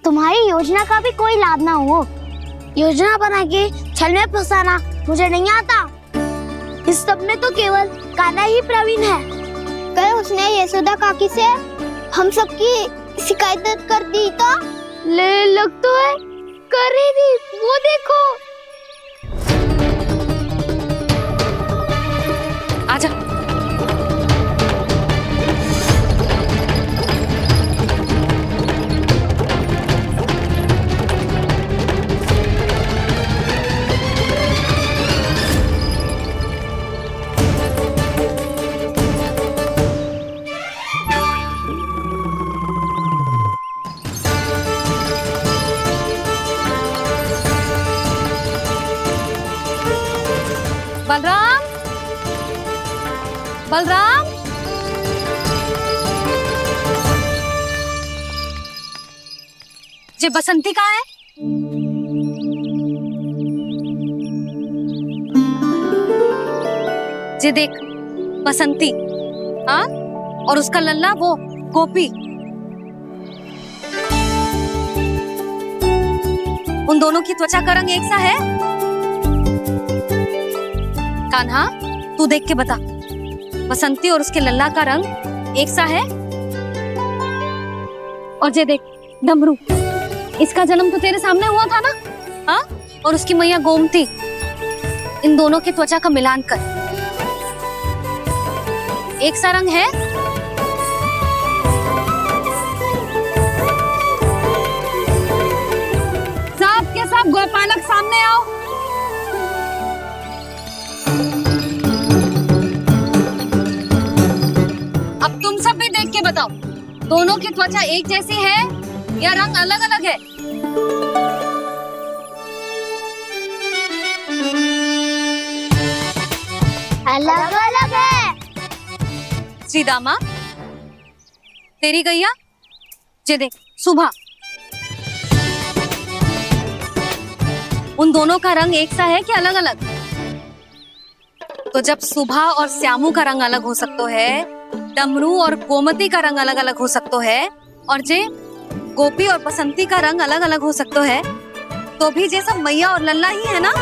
तुम्हारी योजना का भी कोई लाभ ना हो। योजना बना के छल में फंसाना मुझे नहीं आता। इस सब में तो केवल कान्हा ही प्रवीण है। कल उसने यशोदा काकी से हम सबकी शिकायत कर दी तो लग तो है कर ही दी। वो देखो। आजा। बलराम, बलराम, ये बसंती कहाँ है? ये देख बसंती, हाँ, और उसका लल्ला वो गोपी। उन दोनों की त्वचा का रंग एक सा है? कान्हा, तू देख के बता, बसंती और उसके लल्ला का रंग एक सा है? और ये देख डमरू, इसका जन्म तो तेरे सामने हुआ था ना? हाँ, और उसकी मैया गोमती, इन दोनों की त्वचा का मिलान कर एक सा रंग है? सब के सब गोपालक सामने आओ। अब तुम सब भी देख के बताओ, दोनों की त्वचा एक जैसी है या रंग अलग अलग है? अलग अलग है। श्रीदामा, तेरी गैया, ये देख सुभा, उन दोनों का रंग एक सा है कि अलग अलग? तो जब सुभा और श्यामू का रंग अलग हो सकता है, डमरू और गोमती का रंग अलग अलग हो सकता है, और जे गोपी और बसंती का रंग अलग अलग हो सकता है, तो भी ये सब मैया और लल्ला ही है ना?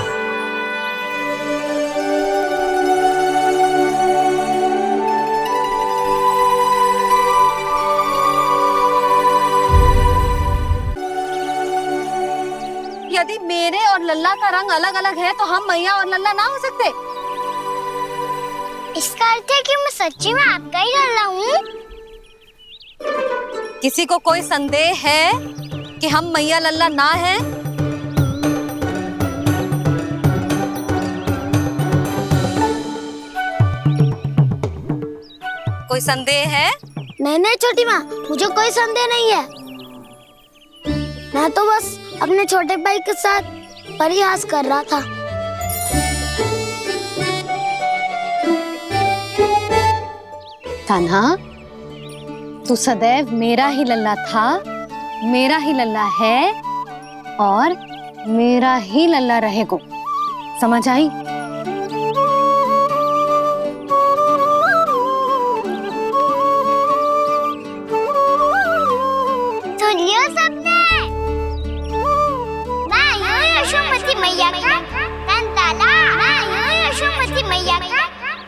यदि मेरे और लल्ला का रंग अलग अलग है तो हम मैया और लल्ला ना हो सकते? इसका अर्थ है कि मैं सच्ची में आपका ही लल्ला हूँ? किसी को कोई संदेह है कि हम मैया लल्ला ना हैं? कोई संदेह है? नहीं नहीं छोटी माँ, मुझे कोई संदेह नहीं है। मैं तो बस अपने छोटे भाई के साथ परिहास कर रहा था। कान्हा, तू सदैव मेरा ही लल्ला था, मेरा ही लल्ला है और मेरा ही लल्ला रहेगा। समझ आई? सुन लियो सबने, मैं हूँ यशोमती मैया का कंताला। मैं हूँ यशोमती मैया का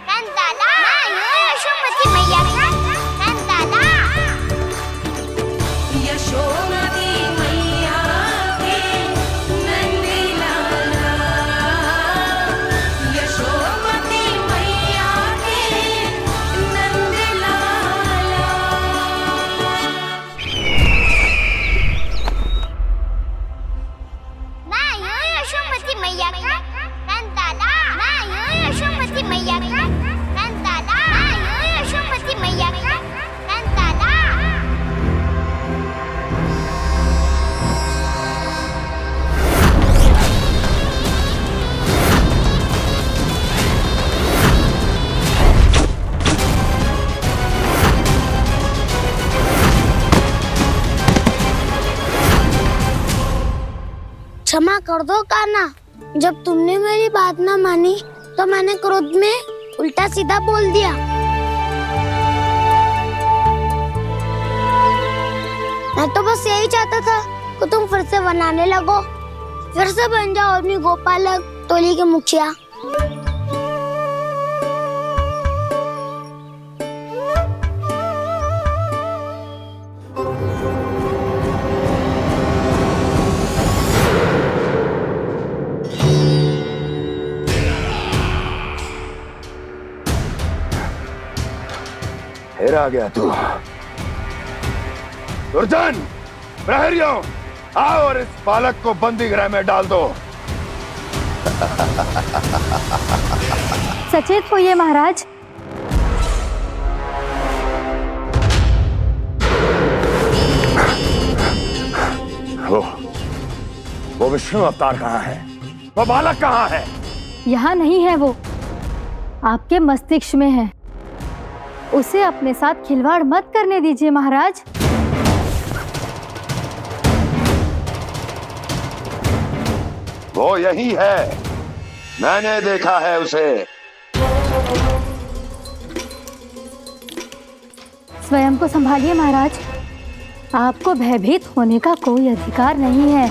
कंताला। मैं हूँ यशोमती मैया का कंताला। यशोमती मैया के नंदी लाला, यशोमती मैया के नंदी लाला। मैं हूँ यशोमती मैया का कंताला। मैं हूँ यशोमती मैया का कंताला। मैं हूँ यशोमती मैया का कंताला। क्षमा कर दो कान्हा, जब तुमने मेरी बात ना मानी तो मैंने क्रोध में उल्टा सीधा बोल दिया। मैं तो बस यही चाहता था को तुम फिर से बनाने लगो, फिर से बन जाओ अपनी गोपालक टोली के मुखिया। फिर आ गया तू। दुर्जन, प्रहरियों, आओ और इस बालक को बंदी गृह में डाल दो। सचेत होइए महाराज। वो विष्णु अवतार कहाँ है? वो बालक कहाँ है? यहाँ नहीं है वो, आपके मस्तिष्क में है। उसे अपने साथ खिलवाड़ मत करने दीजिए महाराज। वो यही है, मैंने देखा है उसे। स्वयं को संभालिए महाराज, आपको भयभीत होने का कोई अधिकार नहीं है।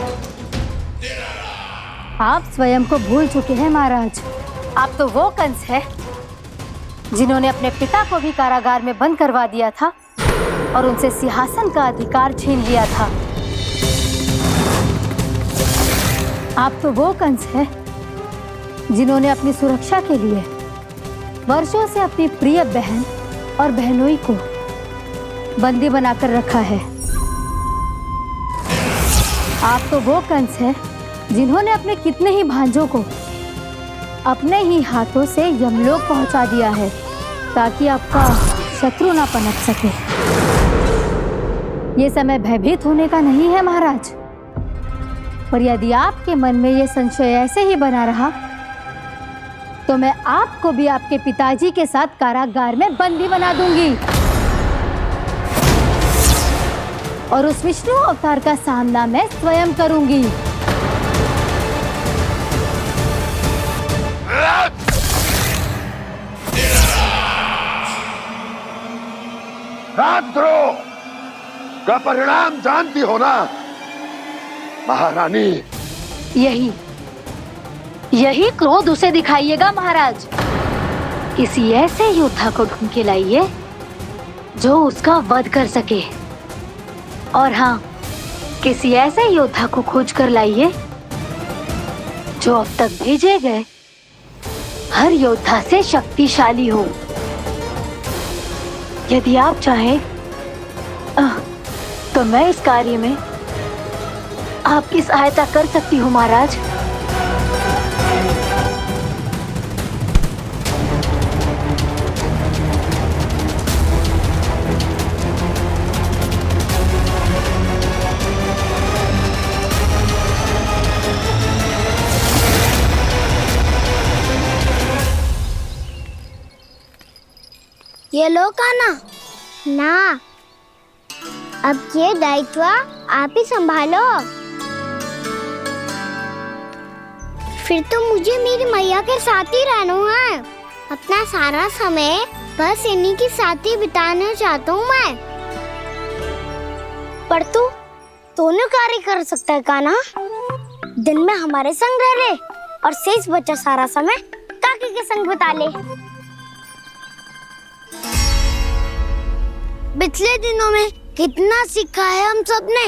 आप स्वयं को भूल चुके हैं महाराज। आप तो वो कंस है जिन्होंने अपने पिता को भी कारागार में बंद करवा दिया था और उनसे सिंहासन का अधिकार छीन लिया था। आप तो वो कंस है जिन्होंने अपनी सुरक्षा के लिए वर्षों से अपनी प्रिय बहन और बहनोई को बंदी बनाकर रखा है। आप तो वो कंस है जिन्होंने अपने कितने ही भांजों को अपने ही हाथों से यमलोक पहुंचा दिया है ताकि आपका शत्रु ना पनप सके। ये समय भयभीत होने का नहीं है महाराज, और यदि आपके मन में ये संशय ऐसे ही बना रहा तो मैं आपको भी आपके पिताजी के साथ कारागार में बंदी बना दूंगी और उस विष्णु अवतार का सामना मैं स्वयं करूंगी। राजद्रोह का परिणाम जानती हो ना महारानी? यही क्रोध उसे दिखाइएगा महाराज। किसी ऐसे योद्धा को ढूंढ के लाइए जो उसका वध कर सके, और हाँ, किसी ऐसे योद्धा को खोज कर लाइए जो अब तक भेजे गए हर योद्धा से शक्तिशाली हो। यदि आप चाहें तो मैं इस कार्य में आपकी सहायता कर सकती हूँ महाराज। ये लो कान्हा। ना, अब ये दायित्व आप ही संभालो। फिर तो मुझे मेरी मैया के साथ ही रहना है। अपना सारा समय बस इन्हीं के साथ ही बिताना चाहता हूँ मैं। पर तू दोनों कार्य कर सकता है कान्हा। दिन में हमारे संग रह ले और शेष बचा सारा समय काकी के संग बिता ले। पिछले दिनों में कितना सीखा है हम सबने,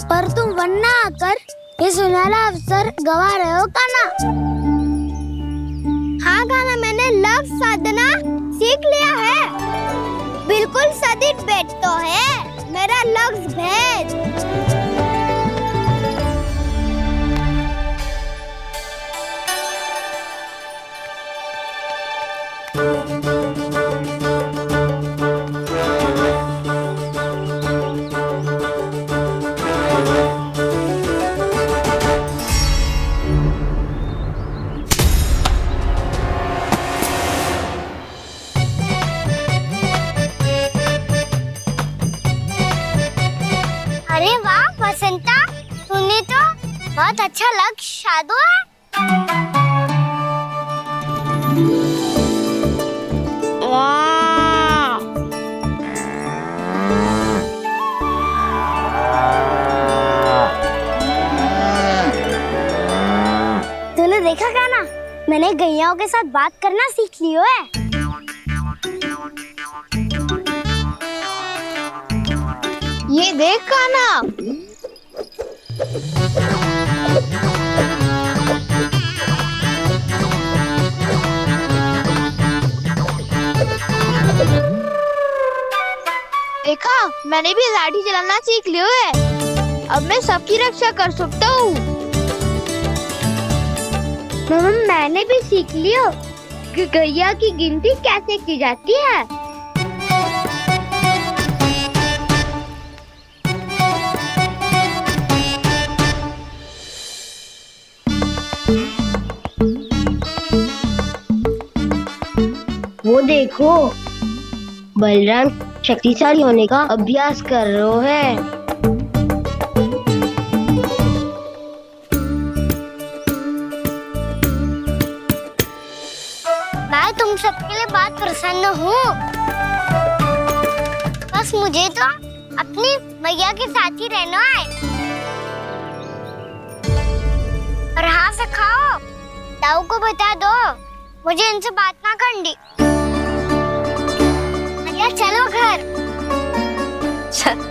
पर तुम वरना आकर ये सुनहरा अवसर गवा रहे हो कान्हा। हाँ कान्हा, मैंने लक्ष्य साधना सीख लिया है। बिल्कुल सदित भेज तो है मेरा लक्ष्य भेज। अरे वाह बसंता, तूने तो बहुत अच्छा लक्ष्य साधा है। वाह, मैंने गैयाओं के साथ बात करना सीख लियो है। ये देख कान्हा, देखा मैंने भी लाठी चलाना सीख लियो है। अब मैं सबकी रक्षा कर सकता हूँ। मम्मा मैंने भी सीख लियो कि गैया की गिनती कैसे की जाती है। वो देखो बलराम शक्तिशाली होने का अभ्यास कर रहे हैं। मैं तुम सबके लिए बहुत प्रसन्न हूँ। बस मुझे तो अपनी मैया के साथ ही रहना है। और हाँ से खाओ, ताऊ को बता दो मुझे इनसे बात ना करनी। मैया चलो घर। चल।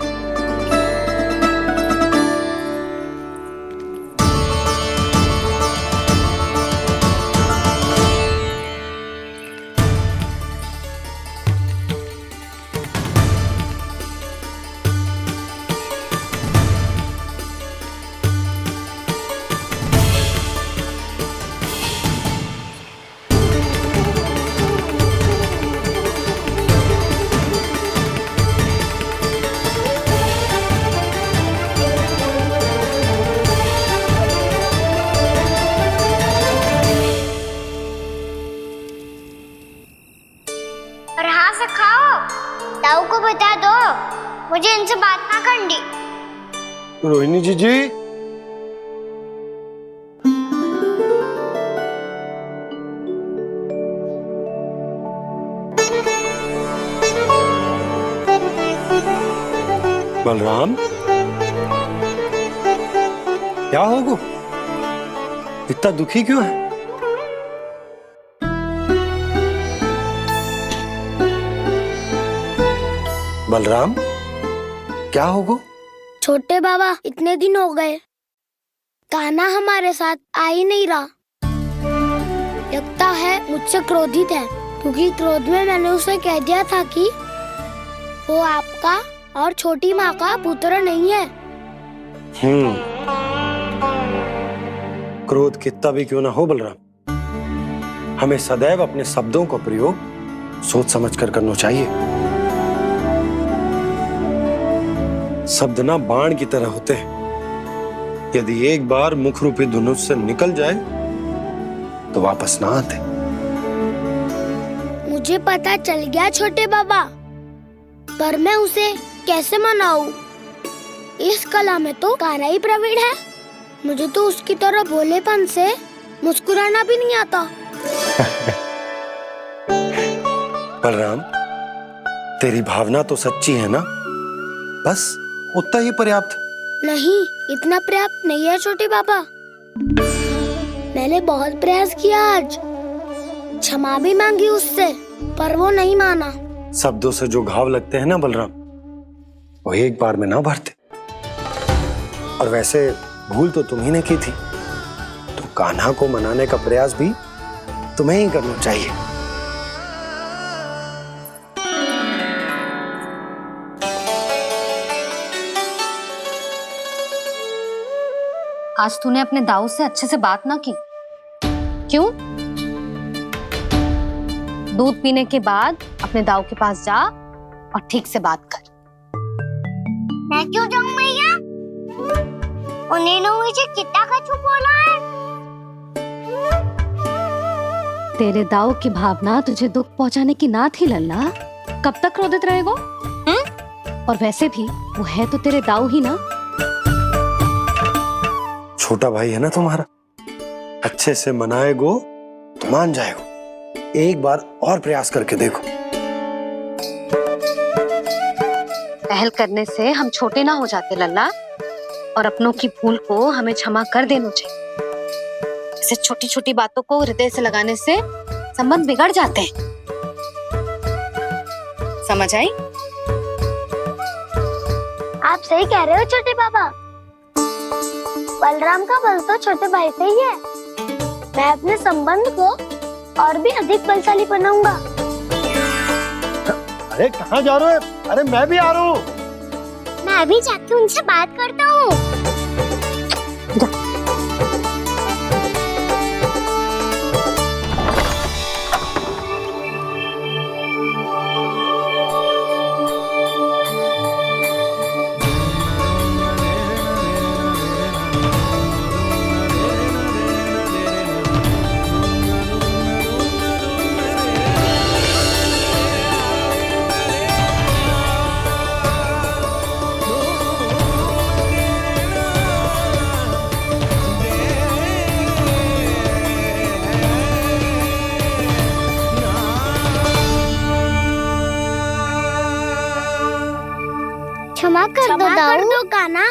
और हाँ से खाओ, ताऊ को बता दो मुझे इनसे बात ना करनी। रोहिणी जी बलराम, क्या होगा? इतना दुखी क्यों है? बलराम, क्या होगा? छोटे बाबा इतने दिन हो गए, कान्हा हमारे साथ आ ही नहीं रहा। लगता है मुझसे क्रोधित है, क्योंकि क्रोध में मैंने उसे कह दिया था कि वो आपका और छोटी माँ का पुत्र नहीं है। क्रोध कितना भी क्यों ना हो बलराम, हमें सदैव अपने शब्दों का प्रयोग सोच समझ कर करना चाहिए। शब्द ना बाण की तरह होते हैं, यदि एक बार मुख रूपी धनुष से निकल जाए तो वापस ना आते। मुझे पता चल गया छोटे बाबा, पर मैं उसे कैसे मनाऊं? इस कला में तो कान्हा ही प्रवीण है। मुझे तो उसकी तरह भोलेपन से मुस्कुराना भी नहीं आता। बलराम, तेरी भावना तो सच्ची है ना, बस उतना ही पर्याप्त। नहीं, इतना पर्याप्त नहीं है छोटे बाबा। मैंने बहुत प्रयास किया आज, क्षमा भी मांगी उससे, पर वो नहीं माना। शब्दों से जो घाव लगते हैं ना बलराम, वो एक बार में ना भरते। और वैसे भूल तो तुम्ही ने की थी, तो कान्हा को मनाने का प्रयास भी तुम्हें ही करना चाहिए। आज तूने अपने दाऊ से अच्छे से बात ना की, क्यों? दूध पीने के बाद अपने दाऊ के पास जा और ठीक से बात कर। मैं क्यों जाऊं मैया? उन्हें मुझे कितना कछु बोला है। तेरे दाऊ की भावना तुझे दुख पहुंचाने की ना थी लल्ला। कब तक क्रोधित रहेगो? और वैसे भी वो है तो तेरे दाऊ ही ना। छोटा भाई है ना तुम्हारा, अच्छे से मनाएगो तो मान जाएगो। एक बार और प्रयास करके देखो। पहल करने से हम छोटे ना हो जाते लल्ला, और अपनों की भूल को हमें क्षमा कर देना चाहिए। ऐसे छोटी छोटी बातों को हृदय से लगाने से संबंध बिगड़ जाते हैं। समझ आई? आप सही कह रहे हो छोटे पापा। बलराम का बल तो छोटे भाई से ही है। मैं अपने संबंध को और भी अधिक बलशाली बनाऊंगा। अरे कहाँ जा रहे हो? अरे मैं भी आ रहा हूँ। मैं अभी जाके उनसे बात करता हूँ। क्षमा कर दो कान्हा।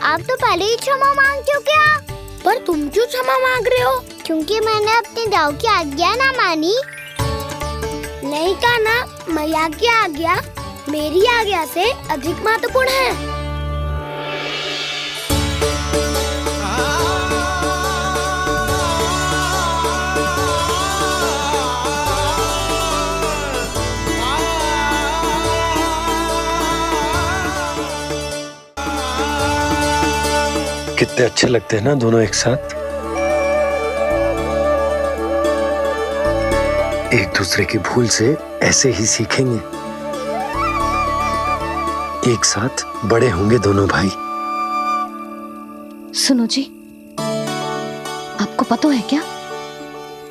आप तो पहले ही क्षमा मांग चुके हो। पर तुम क्यों क्षमा मांग रहे हो? क्योंकि मैंने अपने दाऊ की आज्ञा ना मानी। नहीं कान्हा, मैया की आज्ञा मेरी आज्ञा से अधिक महत्वपूर्ण है। कितने अच्छे लगते हैं ना दोनों एक साथ। एक दूसरे की भूल से ऐसे ही सीखेंगे। एक साथ बड़े होंगे दोनों भाई। सुनो जी, आपको पता है क्या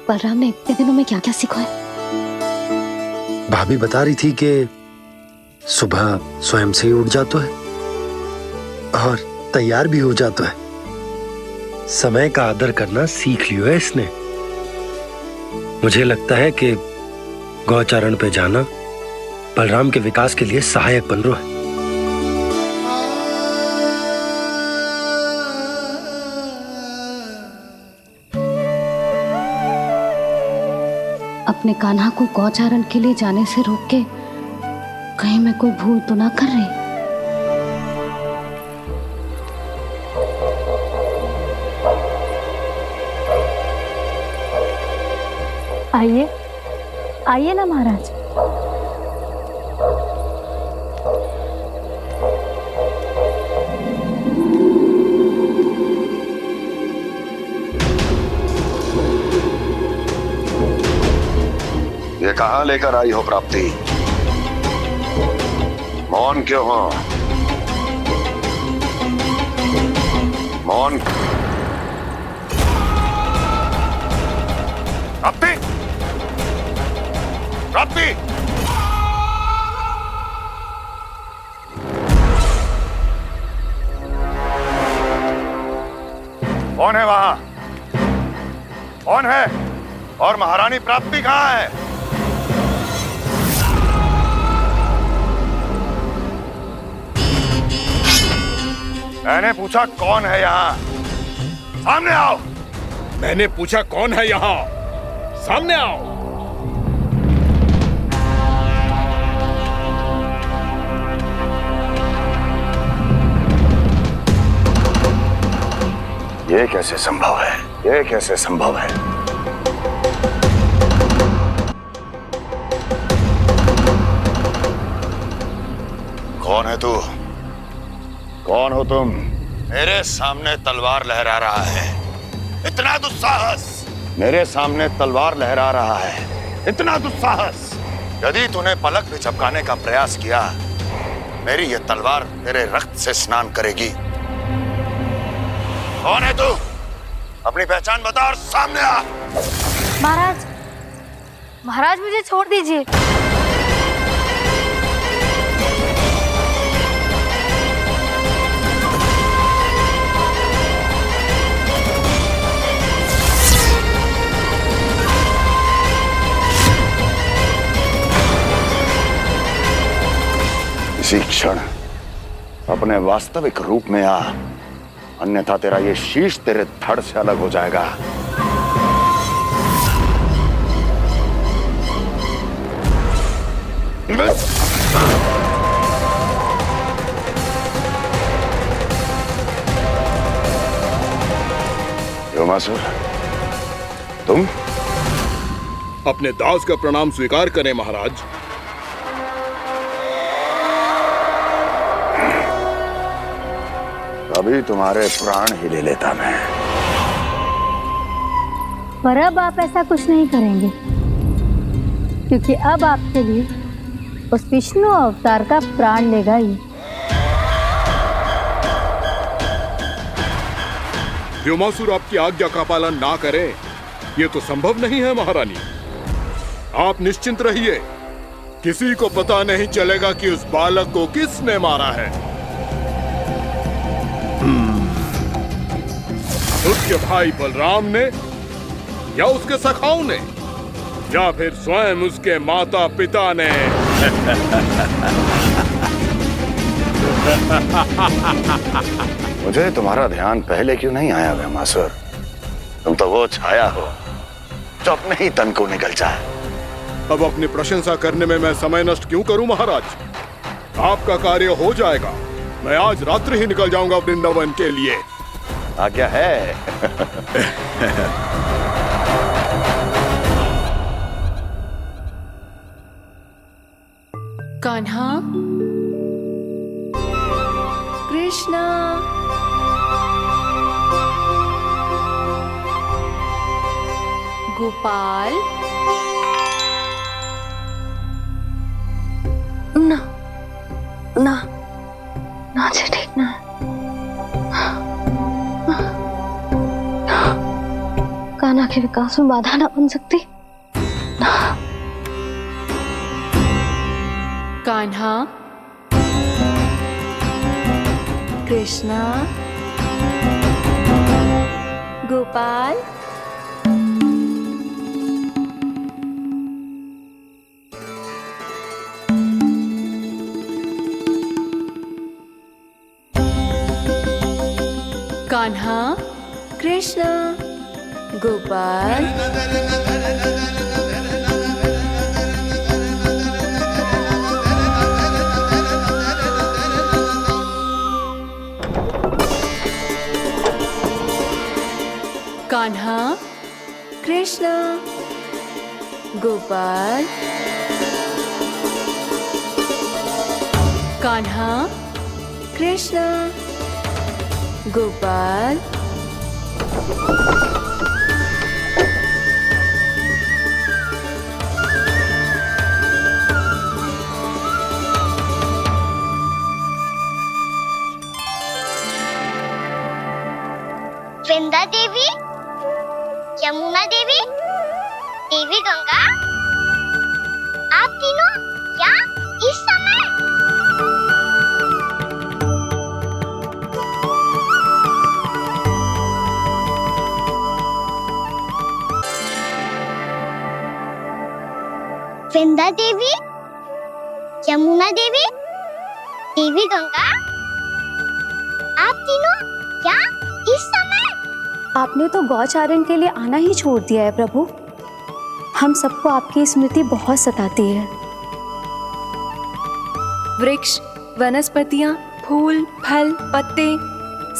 बलराम ने इतने दिनों में क्या क्या सीखा है? भाभी बता रही थी कि सुबह स्वयं से ही उठ जाता है और तैयार भी हो जाता है। समय का आदर करना सीख लियो है इसने। मुझे लगता है कि गौचारण पे जाना बलराम के विकास के लिए सहायक बन रहा है। अपने कान्हा को गौचारण के लिए जाने से रोक के कहीं मैं कोई भूल तो ना कर रही? आइए आइए ना महाराज। ये कहाँ लेकर आई हो प्राप्ति? मौन क्यों हो? मौन। प्राप्ति, प्राप्ति, कौन है वहां? कौन है? और महारानी प्राप्ति कहाँ है? मैंने पूछा कौन है यहाँ? सामने आओ। मैंने पूछा कौन है यहाँ? सामने आओ। ये कैसे संभव है? ये कैसे संभव है? कौन है तू? कौन हो तुम? मेरे सामने तलवार लहरा रहा है। इतना दुस्साहस! मेरे सामने तलवार लहरा रहा है। इतना दुस्साहस! यदि तूने पलक भी झपकाने का प्रयास किया, मेरी ये तलवार तेरे रक्त से स्नान करेगी। कौन है तू? अपनी पहचान बता और सामने आ। महाराज, महाराज मुझे छोड़ दीजिए। इसी क्षण अपने वास्तविक रूप में आ अन्यथा तेरा ये शीश तेरे धड़ से अलग हो जाएगा। योमासुर, तुम? अपने दास का प्रणाम स्वीकार करें महाराज। अभी तुम्हारे प्राण ही ले लेता मैं। पर अब आप ऐसा कुछ नहीं करेंगे, क्योंकि अब आपके लिए उस विष्णु अवतार का प्राण लेगा ही। व्योमासुर आपकी आज्ञा का पालन ना करे, ये तो संभव नहीं है महारानी। आप निश्चिंत रहिए, किसी को पता नहीं चलेगा कि उस बालक को किसने मारा है। उसके भाई बलराम ने, या उसके सखाओं ने, या फिर स्वयं उसके माता पिता ने। मुझे तुम्हारा ध्यान पहले क्यों नहीं आया व्योमासुर? तुम तो वो छाया हो जो अपने ही तन को निगल जाए। अब अपनी प्रशंसा करने में मैं समय नष्ट क्यों करूं महाराज? आपका कार्य हो जाएगा। मैं आज रात्रि ही निकल जाऊंगा वृंदावन के लिए। आज्ञा है। कान्हा, कृष्णा, गोपाल। ना ना ना जी, ठीक ना। कान्हा के विकास में बाधा ना बन सकती। कान्हा, कृष्णा, गोपाल। कान्हा, कृष्णा, गोपाल। कान्हा, कृष्णा, गोपाल। कान्हा, कृष्णा, गोपाल। वृंदा देवी, यमुना देवी, देवी गंगा, आप तीनों यहाँ इस समय? वृंदा देवी, यमुना देवी, देवी गंगा, आप तीनों यहाँ इस समय? आपने तो गौचारण के लिए आना ही छोड़ दिया है प्रभु। हम सबको आपकी स्मृति बहुत सताती है। वृक्ष, वनस्पतियां, फूल, फल, पत्ते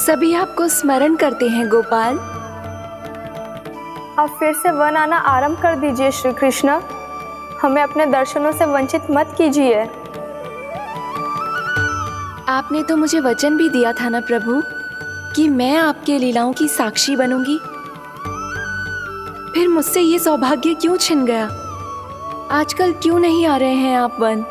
सभी आपको स्मरण करते हैं गोपाल। अब फिर से वन आना आरंभ कर दीजिए श्री कृष्ण। हमें अपने दर्शनों से वंचित मत कीजिए। आपने तो मुझे वचन भी दिया था ना प्रभु कि मैं आपके लीलाओं की साक्षी बनूंगी। फिर मुझसे ये सौभाग्य क्यों छिन गया? आजकल क्यों नहीं आ रहे हैं आप वन?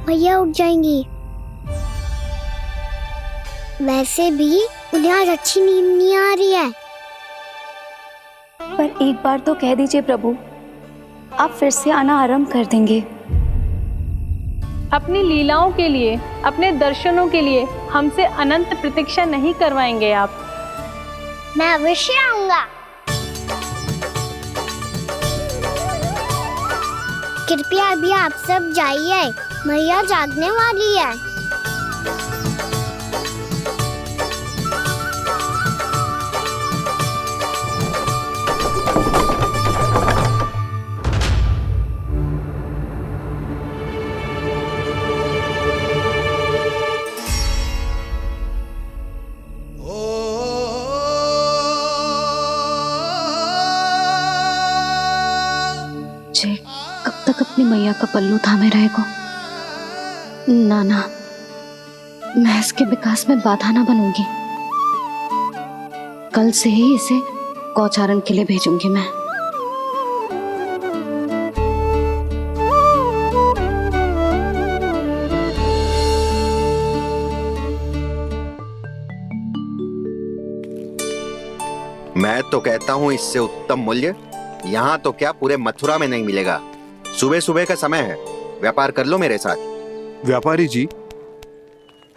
भैया उठ जाएंगी। वैसे भी उन्हें आज अच्छी नींद नहीं आ रही है। पर एक बार तो कह दीजिए प्रभु, आप फिर से आना आरंभ कर देंगे। अपनी लीलाओं के लिए, अपने दर्शनों के लिए हमसे अनंत प्रतीक्षा नहीं करवाएंगे आप? मैं अवश्य आऊंगा। कृपया अभी आप सब जाइए, मैया जागने वाली है। कब तक अपनी मैया का पल्लू थामे रहेगा? ना, मैं इसके विकास में बाधा ना बनूंगी। कल से ही इसे गौचारण के लिए भेजूंगी मैं। मैं तो कहता हूँ इससे उत्तम मूल्य यहाँ तो क्या पूरे मथुरा में नहीं मिलेगा। सुबह सुबह का समय है, व्यापार कर लो मेरे साथ। व्यापारी जी,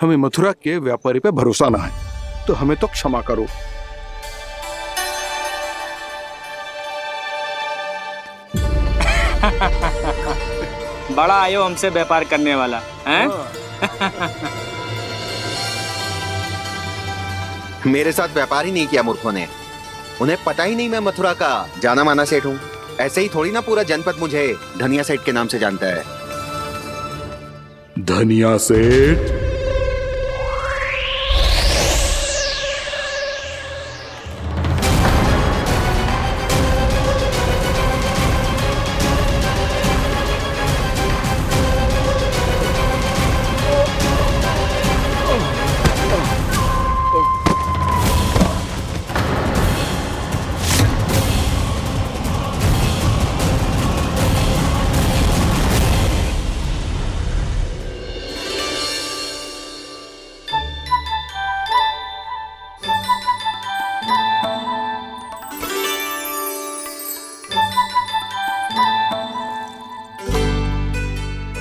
हमें मथुरा के व्यापारी पे भरोसा ना है, तो हमें तो क्षमा करो। बड़ा आयो हमसे व्यापार करने वाला हैं? मेरे साथ व्यापार ही नहीं किया मूर्खों ने। उन्हें पता ही नहीं मैं मथुरा का जाना माना सेठ हूँ। ऐसे ही थोड़ी ना पूरा जनपद मुझे धनिया सेठ के नाम से जानता है। धनिया सेठ?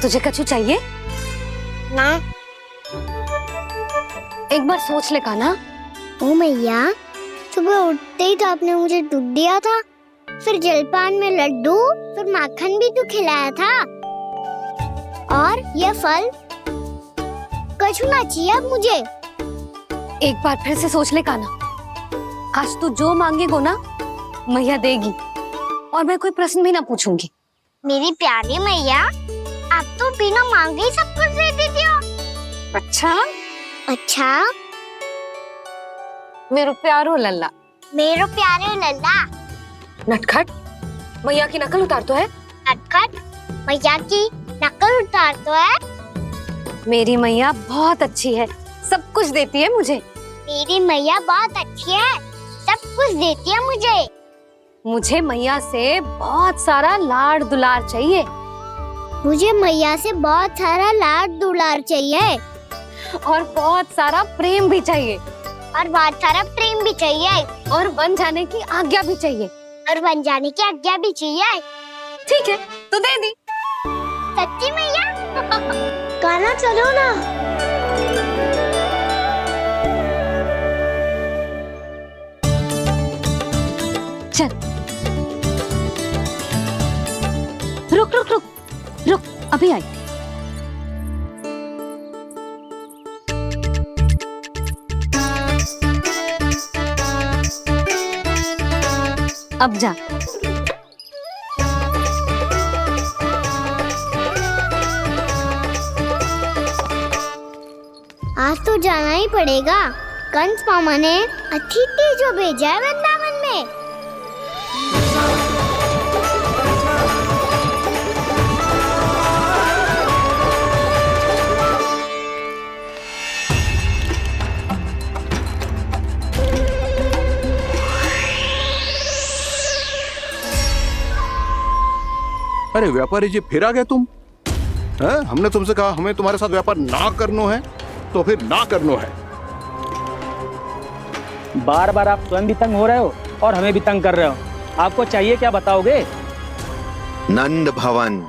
तुझे कछु चाहिए? ना। एक बार सोच ले कान्हा। ओ मैया, सुबह उठते ही तो आपने मुझे दूध दिया था, फिर जलपान में लड्डू, फिर माखन भी तो खिलाया था, और ये फल। कछु ना चाहिए अब मुझे। एक बार फिर से सोच ले कान्हा। आज तू जो मांगेगो ना, मैया देगी, और मैं कोई प्रश्न भी ना पूछूंगी। मेरी प्यारी मैया, आप तो बिना मांगे ही सब कुछ दे देती हो। अच्छा? मेरो प्यारो लल्ला। मेरो प्यारे लल्ला। नटखट, मैया की नकल उतार तो है। नटखट, मैया की नकल उतार तो है। मेरी मैया बहुत अच्छी है, सब कुछ देती है मुझे। मेरी मैया बहुत अच्छी है, सब कुछ देती है मुझे। मुझे मैया से बहुत सारा लाड़ दुलार चाहिए। मुझे मैया से बहुत सारा लाड दुलार चाहिए, और बहुत सारा प्रेम भी चाहिए, और बहुत सारा प्रेम भी चाहिए, और बन जाने की आज्ञा भी चाहिए, और बन जाने की आज्ञा भी चाहिए। ठीक है, तो दे दी। सच्ची मैया? कान्हा चलो ना। चल। रुक रुक रुक रुक, अभी आई। अब जा। आज तो जाना ही पड़ेगा। कंस मामा ने अतिथि जो भेजा है वृंदावन में। अरे व्यापारी जी, फिर आ गए तुम? हैं? हमने तुमसे कहा हमें तुम्हारे साथ व्यापार ना करनो है, तो फिर ना करनो है। बार बार आप स्वयं भी तंग हो रहे हो और हमें भी तंग कर रहे हो। आपको चाहिए क्या, बताओगे? नंद भवन।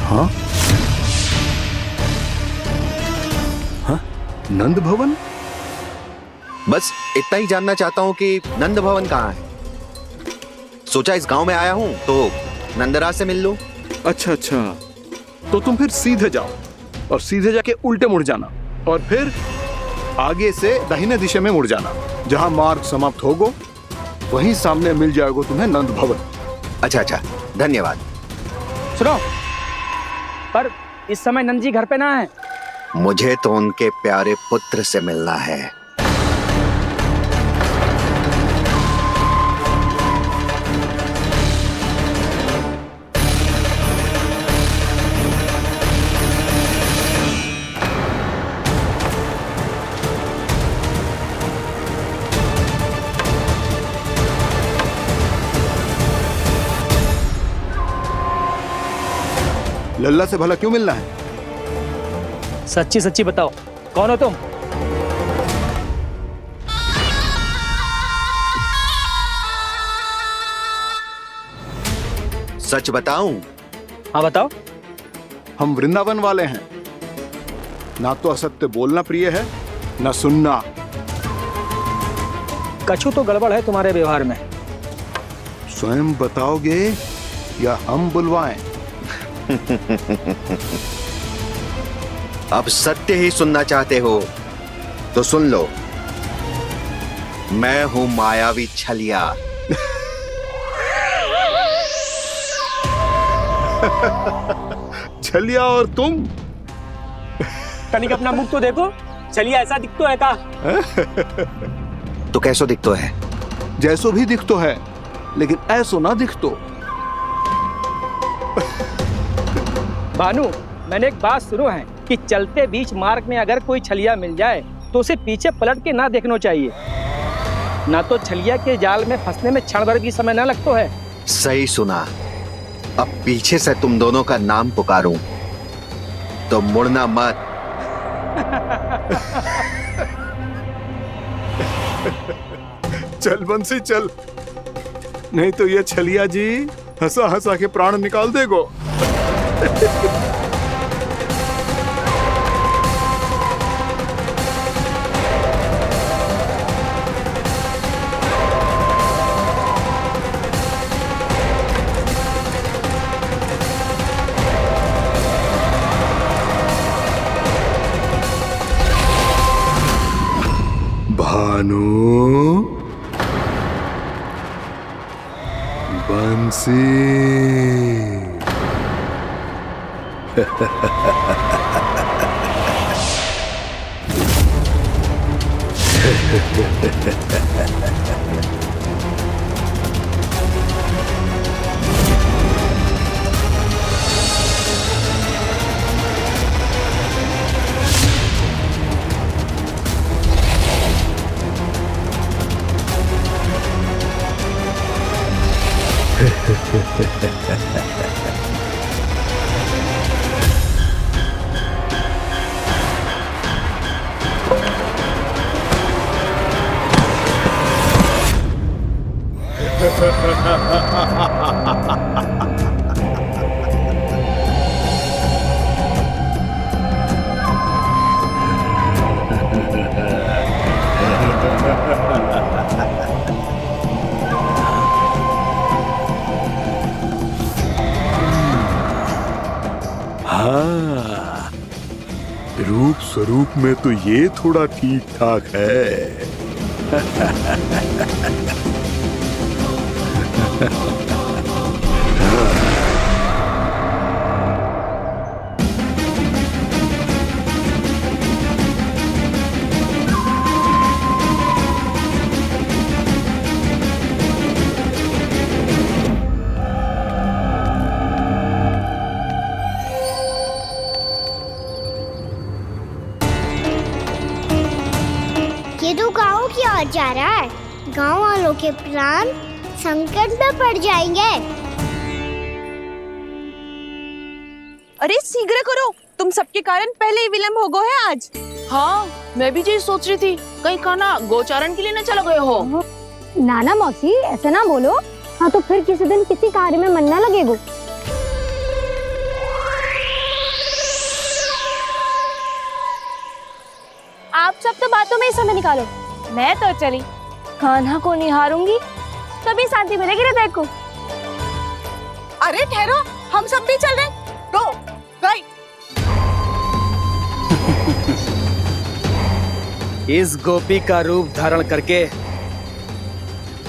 हाँ? हाँ? नंद भवन? बस इतना ही जानना चाहता हूँ कि नंद भवन कहाँ है। सोचा इस गांव में आया हूँ तो नंदराज से मिल लूं। अच्छा अच्छा, तो तुम फिर सीधे जाओ और सीधे जाके उल्टे मुड़ जाना और फिर आगे से दाहिने दिशा में मुड़ जाना। जहाँ मार्ग समाप्त होगो वहीं सामने मिल जाएगा तुम्हें नंद भवन। अच्छा अच्छा, धन्यवाद। सुनो, पर इस समय नंद जी घर पे ना है। मुझे तो उनके प्यारे पुत्र से मिलना है। लल्ला से भला क्यों मिलना है? सच्ची सच्ची बताओ, कौन हो तुम? सच बताऊं? हाँ बताओ। हम वृंदावन वाले हैं। ना तो असत्य बोलना प्रिय है, ना सुनना। कछु तो गड़बड़ है तुम्हारे व्यवहार में। स्वयं बताओगे या हम बुलवाएं? अब सत्य ही सुनना चाहते हो तो सुन लो। मैं हूं मायावी छलिया। छलिया और तुम? तनिक अपना मुख तो देखो, चलिए ऐसा दिखतो है का? तो कैसो दिखतो है? जैसो भी दिखतो है, लेकिन ऐसो ना दिखतो। भानु, मैंने एक बात सुनो है कि चलते बीच मार्ग में अगर कोई छलिया मिल जाए तो उसे पीछे पलट के ना देखना चाहिए, ना तो छलिया के जाल में फंसने में क्षण भर भी समय ना लगतो है। सही सुना। अब पीछे से तुम दोनों का नाम पुकारूं तो मुड़ना मत। चल बंसी चल, नहीं तो ये छलिया जी हंसा हंसा के प्राण निकाल देगो। भानु, बंसी। हाँ, रूप स्वरूप में तो ये थोड़ा ठीक ठाक है। ये तो गाँव की ओर जा रहा है। गाँव वालों के प्राण संकट में पड़ जाएंगे। अरे शीघ्र करो, तुम सबके कारण पहले ही विलंब हो गए है आज। हाँ, मैं भी यही सोच रही थी, कहीं खाना गोचारण के लिए न चला गए हो। नाना मौसी, ऐसे ना बोलो, हाँ तो फिर किसी दिन किसी कार्य में मन ना लगेगा। आप सब तो बातों में ही समय निकालो, मैं तो चली कान्हा को निहारूंगी, तभी शांति मिलेगी हृदय को। अरे ठहरो, हम सब भी चल रहे हैं। रो गई। इस गोपी का रूप धारण करके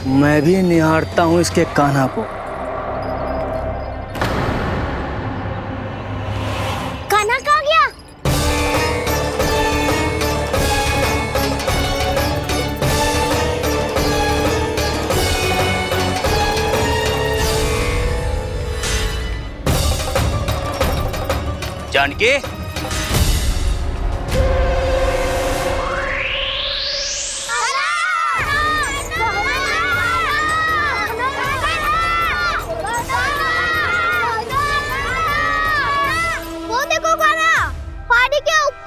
मैं भी निहारता हूँ इसके कान्हा को। कान्हा कहाँ गया? जानकी, वो देखो कान्हा, पहाड़ी के ऊपर।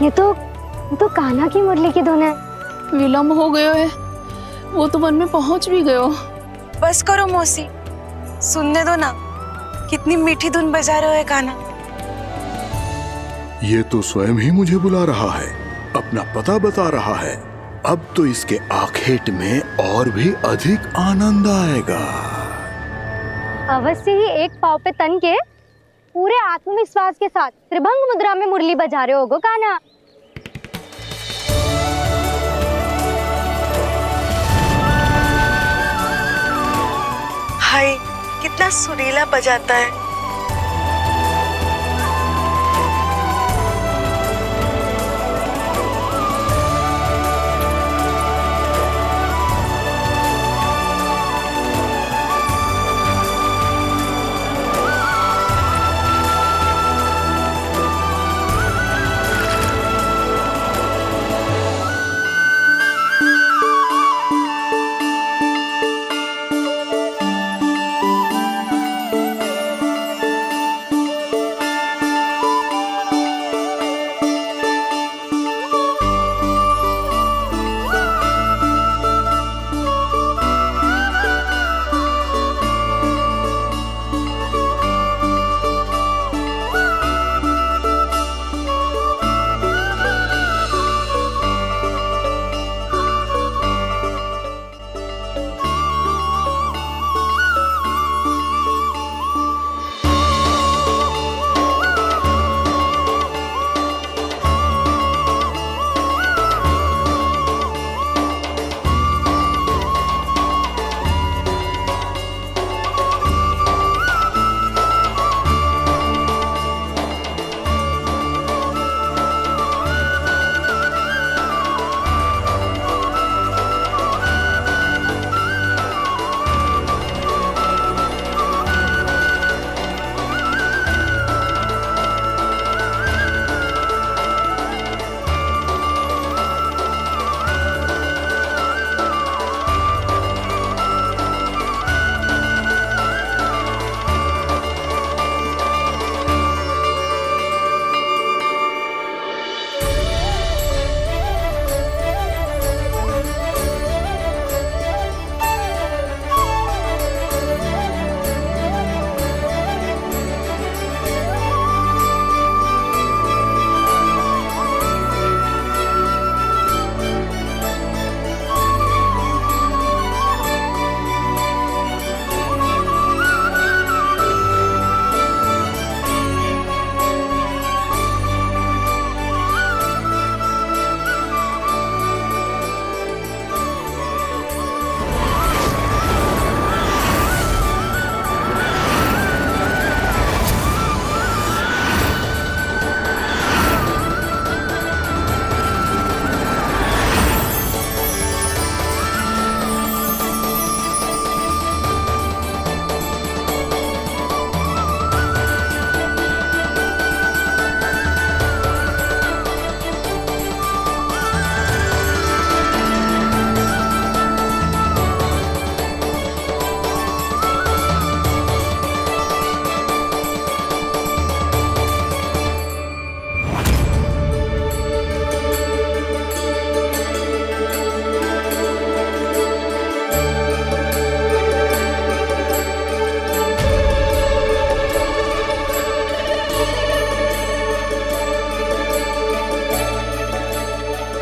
ये तो कान्हा की मुरली की धुन है। विलम्ब हो गयो है, वो तो वन में पहुंच भी गयो। बस करो मौसी, सुनने दो ना, कितनी मीठी धुन बजा रहे हो कान्हा। ये तो स्वयं ही मुझे बुला रहा है, अपना पता बता रहा है। अब तो इसके आखेट में और भी अधिक आनंद आएगा। अवश्य ही एक पाव पे तन के पूरे आत्मविश्वास के साथ त्रिभंग मुद्रा में मुरली बजा रहे होगो कान्हा। हाय, कितना सुरीला बजाता है।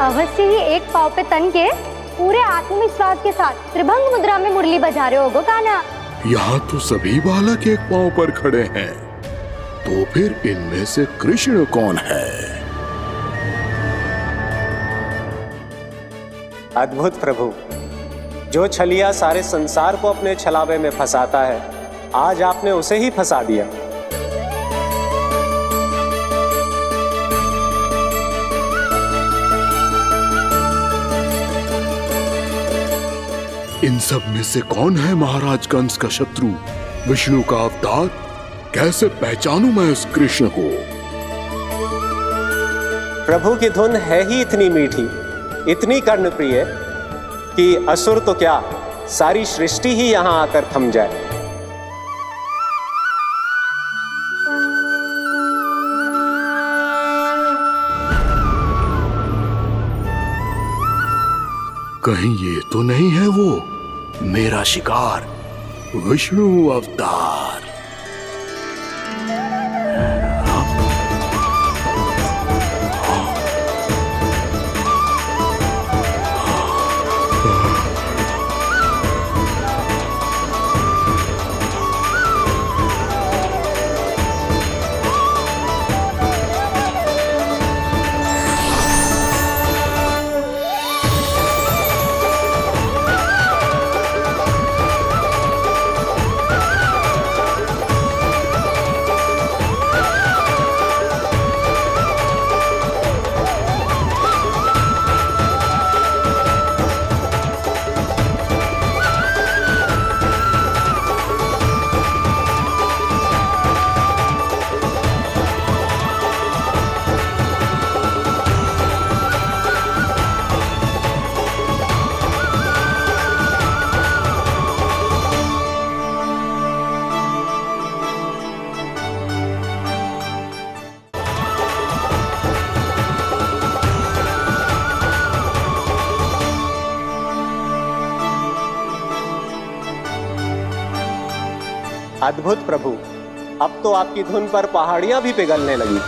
अवश्य ही एक पाव पे तन के पूरे आत्मविश्वास के साथ त्रिभंग मुद्रा में मुरली बजा रहे होगो कान्हा। यहाँ तो सभी बालक एक पांव पर खड़े हैं, तो फिर इनमें से कृष्ण कौन है? अद्भुत प्रभु, जो छलिया सारे संसार को अपने छलावे में फंसाता है, आज आपने उसे ही फंसा दिया। इन सब में से कौन है महाराज कंस का शत्रु, विष्णु का अवतार? कैसे पहचानूं मैं उस कृष्ण को? प्रभु की धुन है ही इतनी मीठी, इतनी कर्णप्रिय कि असुर तो क्या, सारी सृष्टि ही यहां आकर थम जाए। कहीं ये तो नहीं है वो मेरा शिकार, विष्णु अवतार? अद्भुत प्रभु, अब तो आपकी धुन पर पहाड़ियां भी पिघलने लगी।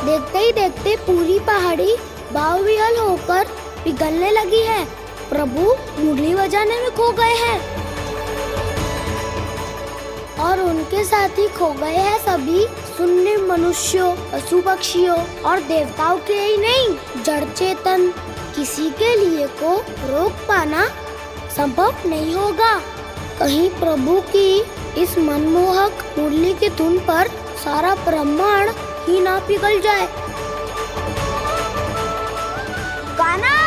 देखते ही देखते पूरी पहाड़ी बावविहल होकर पिघलने लगी है। प्रभु मुरली बजाने में खो गए हैं और उनके साथ ही खो गए हैं सभी सुनने मनुष्यों, पशु पक्षियों और देवताओं के ही नहीं, जड़ चेतन किसी के लिए को रोक पाना संभव नहीं होगा। कहीं प्रभु की इस मनमोहक मुरली की धुन पर सारा ब्रह्मांड ही ना पिघल जाए। कान्हा!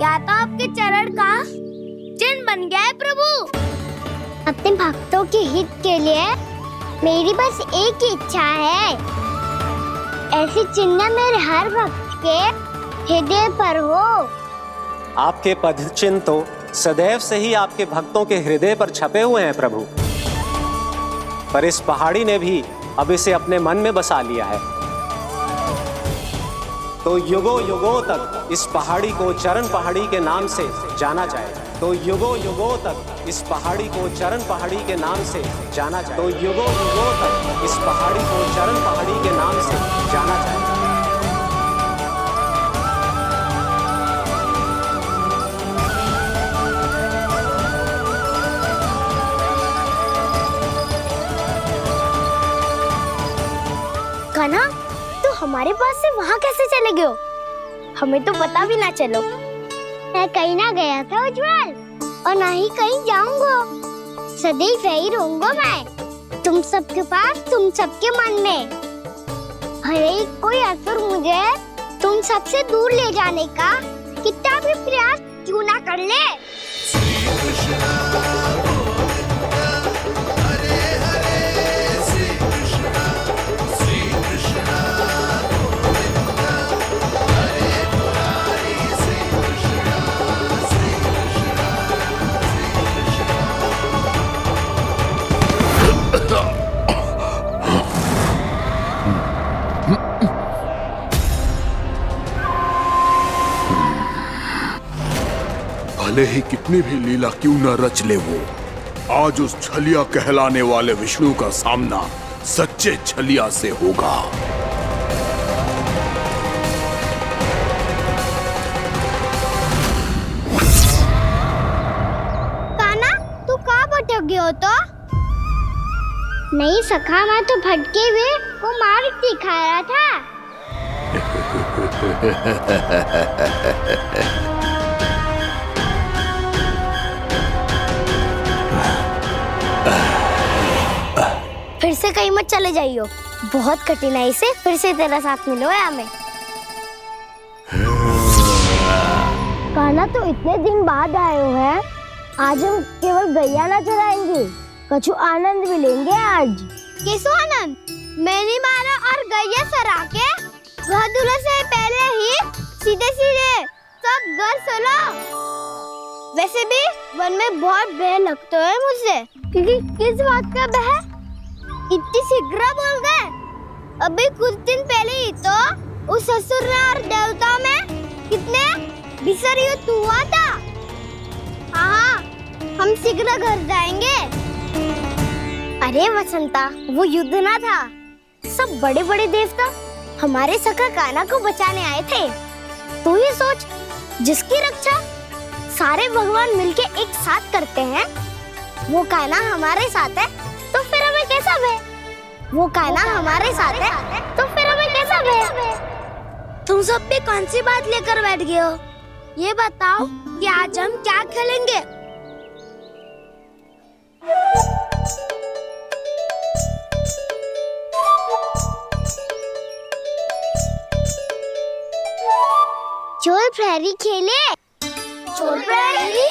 या तो आपके चरण का चिन्ह बन गया है प्रभु। अपने भक्तों के हित के लिए मेरी बस एक ही इच्छा है, ऐसी चिन्ह मेरे हर भक्त के हृदय पर हो। आपके पद चिन्ह तो सदैव से ही आपके भक्तों के हृदय पर छपे हुए हैं प्रभु, पर इस पहाड़ी ने भी अब इसे अपने मन में बसा लिया है, तो युगों युगों तक इस पहाड़ी को चरण पहाड़ी के नाम से जाना जाएगा। तो युगों युगों तक इस पहाड़ी को चरण पहाड़ी के नाम से जाना जाए। तो युगों युगों तक इस पहाड़ी को चरण पहाड़ी के नाम से जाना जाए। कान्हा, तू हमारे पास से वहाँ कैसे चले गए हो? हमें तो पता भी ना चलो। मैं कहीं ना गया था उज्जवल, और ना ही कहीं जाऊंगा। सदैव यही रहूंगा मैं, तुम सबके पास, तुम सबके मन में। भले ही कोई असुर मुझे तुम सबसे दूर ले जाने का कितना भी प्रयास क्यों ना कर ले। भले ही कितनी भी लीला क्यों न रच ले वो, आज उस छलिया कहलाने वाले विष्णु का सामना सच्चे छलिया से होगा। कान्हा, तू कहाँ भटक गए हो तो? नहीं सखा, मैं तो भटके हुए को मार्ग दिखा रहा था। फिर से कहीं मत चले जाइयो, बहुत कठिनाई से फिर से तेरा साथ मिलो है हमें। कान्हा, तो इतने दिन बाद आए हो हैं, आज हम केवल गैया ना चराएंगे, कछु आनंद भी लेंगे आज। किसो आनंद? मैंने मारा और गैया चरा के वह दूल्हे से पहले ही सीधे सीधे सब घर चलो। वैसे भी वन में बहुत भय लगता है मुझे, क्योंकि किस बात का भय? इतनी शीघ्र बोल गए। अभी कुछ दिन पहले ही तो उस असुर और देवताओं में कितने भीषण युद्ध हुआ था। हाँ, हम शीघ्र घर जाएंगे। अरे वसंता, वो युद्ध ना था, सब बड़े बड़े देवता हमारे सखा कान्हा को बचाने आए थे। तू ही सोच, जिसकी रक्षा सारे भगवान मिलके एक साथ करते हैं, वो कान्हा हमारे साथ है, तो फिर हमें कैसा भय? वो कान्हा हमारे साथ है, तो फिर हमें कैसा भय? तुम सब भी कौन सी बात लेकर बैठ गए हो? ये बताओ कि आज हम क्या खेलेंगे? चोर प्रहरी खेले? चोर प्रहरी?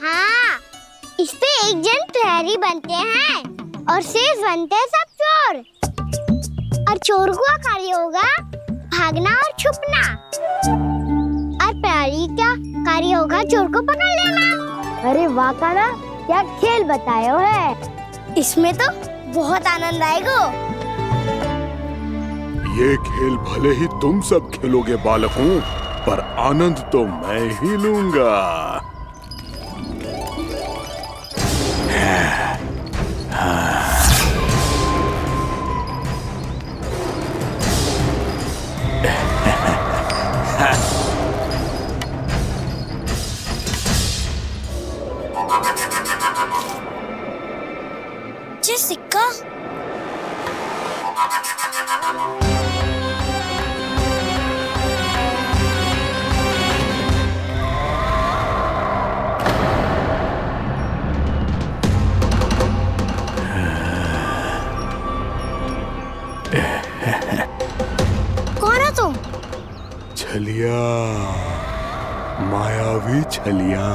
हाँ, इस पे एक जन प्रहरी बनते हैं और शेष बनते हैं सब चोर। और चोर का कार्य होगा भागना और छुपना, और प्रहरी का कार्य होगा चोर को पकड़ लेना। अरे वाह कान्हा, क्या खेल बताए हो है। इसमें तो बहुत आनंद आएगा। ये खेल भले ही तुम सब खेलोगे बालकों, पर आनंद तो मैं ही लूंगा। ये सिक्का कौन हो तुम? छलिया, मायावी छलिया।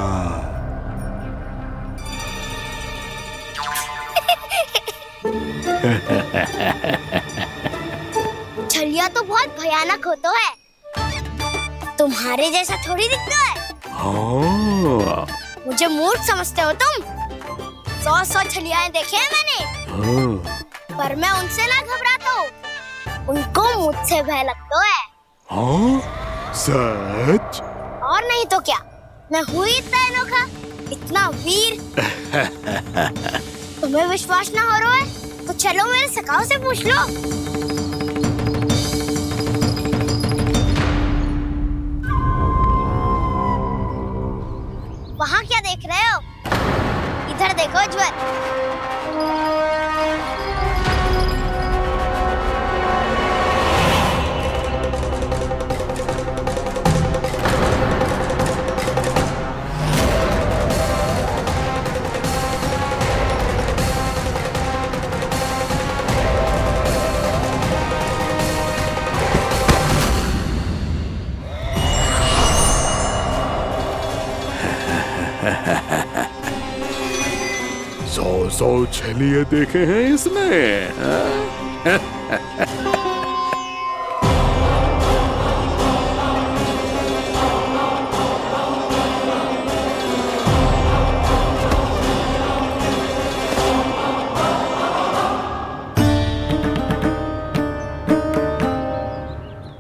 छलिया तो बहुत भयानक होता है, तुम्हारे जैसा थोड़ी दिखता है। हाँ। मुझे मूर्ख समझते हो तुम? 100 छलियाएं देखे हैं मैंने। हाँ। पर मैं उनसे ना घबराता हूँ, उनको मुझसे भय लगता है। हाँ? सच? और नहीं तो क्या, मैं हूँ इतना अनोखा इतना वीर। तुम्हें विश्वास ना हो रहा है तो चलो मेरे सखाओं से पूछ लो। वहाँ क्या देख रहे हो? इधर देखो उज्जवल। सौ छलिए देखे हैं इसने।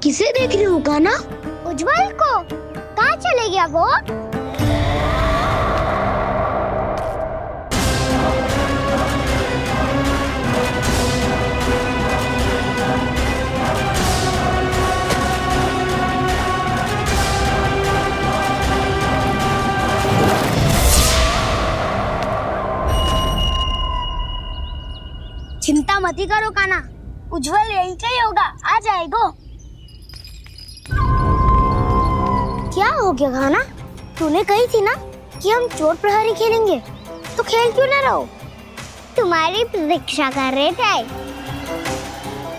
किसे देख रही हूँ कान्हा? उज्जवल को। कहाँ चले गया वो? चिंता मत करो कान्हा, उज्जवल यहीं का ही होगा, आ जाएगा। क्या हो गया कान्हा? तूने कही थी ना कि हम चोर प्रहरी खेलेंगे, तो खेल क्यों ना रहो? तुम्हारी प्रतीक्षा कर रहे थे।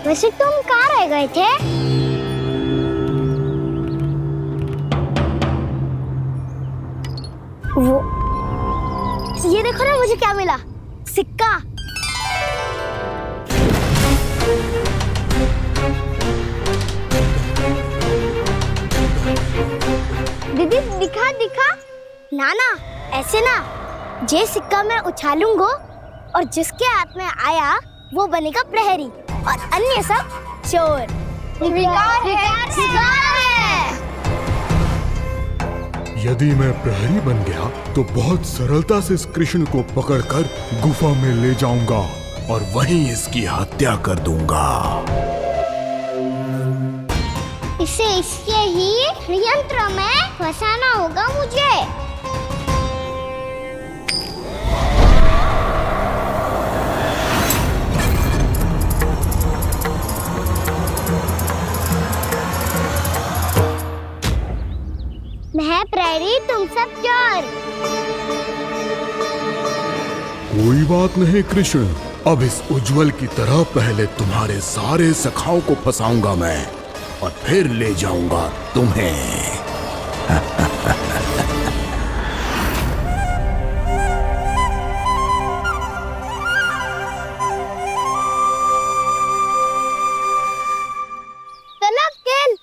वैसे तुम कहाँ रह गए थे? वो ये देखो ना, मुझे क्या मिला? सिक्का। दीदी दिखा दिखा। ना ना, ऐसे ना। जे सिक्का मैं उछालूंगा और जिसके हाथ में आया वो बनेगा प्रहरी और अन्य सब चोर। शिकार है। यदि मैं प्रहरी बन गया तो बहुत सरलता से इस कृष्ण को पकड़कर गुफा में ले जाऊंगा और वहीं इसकी हत्या कर दूंगा। इसे इसके ही यंत्र में फंसाना होगा मुझे। मैं प्रहरी, तुम सब चोर। कोई बात नहीं कृष्ण, अब इस उज्जवल की तरह पहले तुम्हारे सारे सखाओं को फंसाऊंगा मैं और फिर ले जाऊंगा तुम्हें। चलो खेल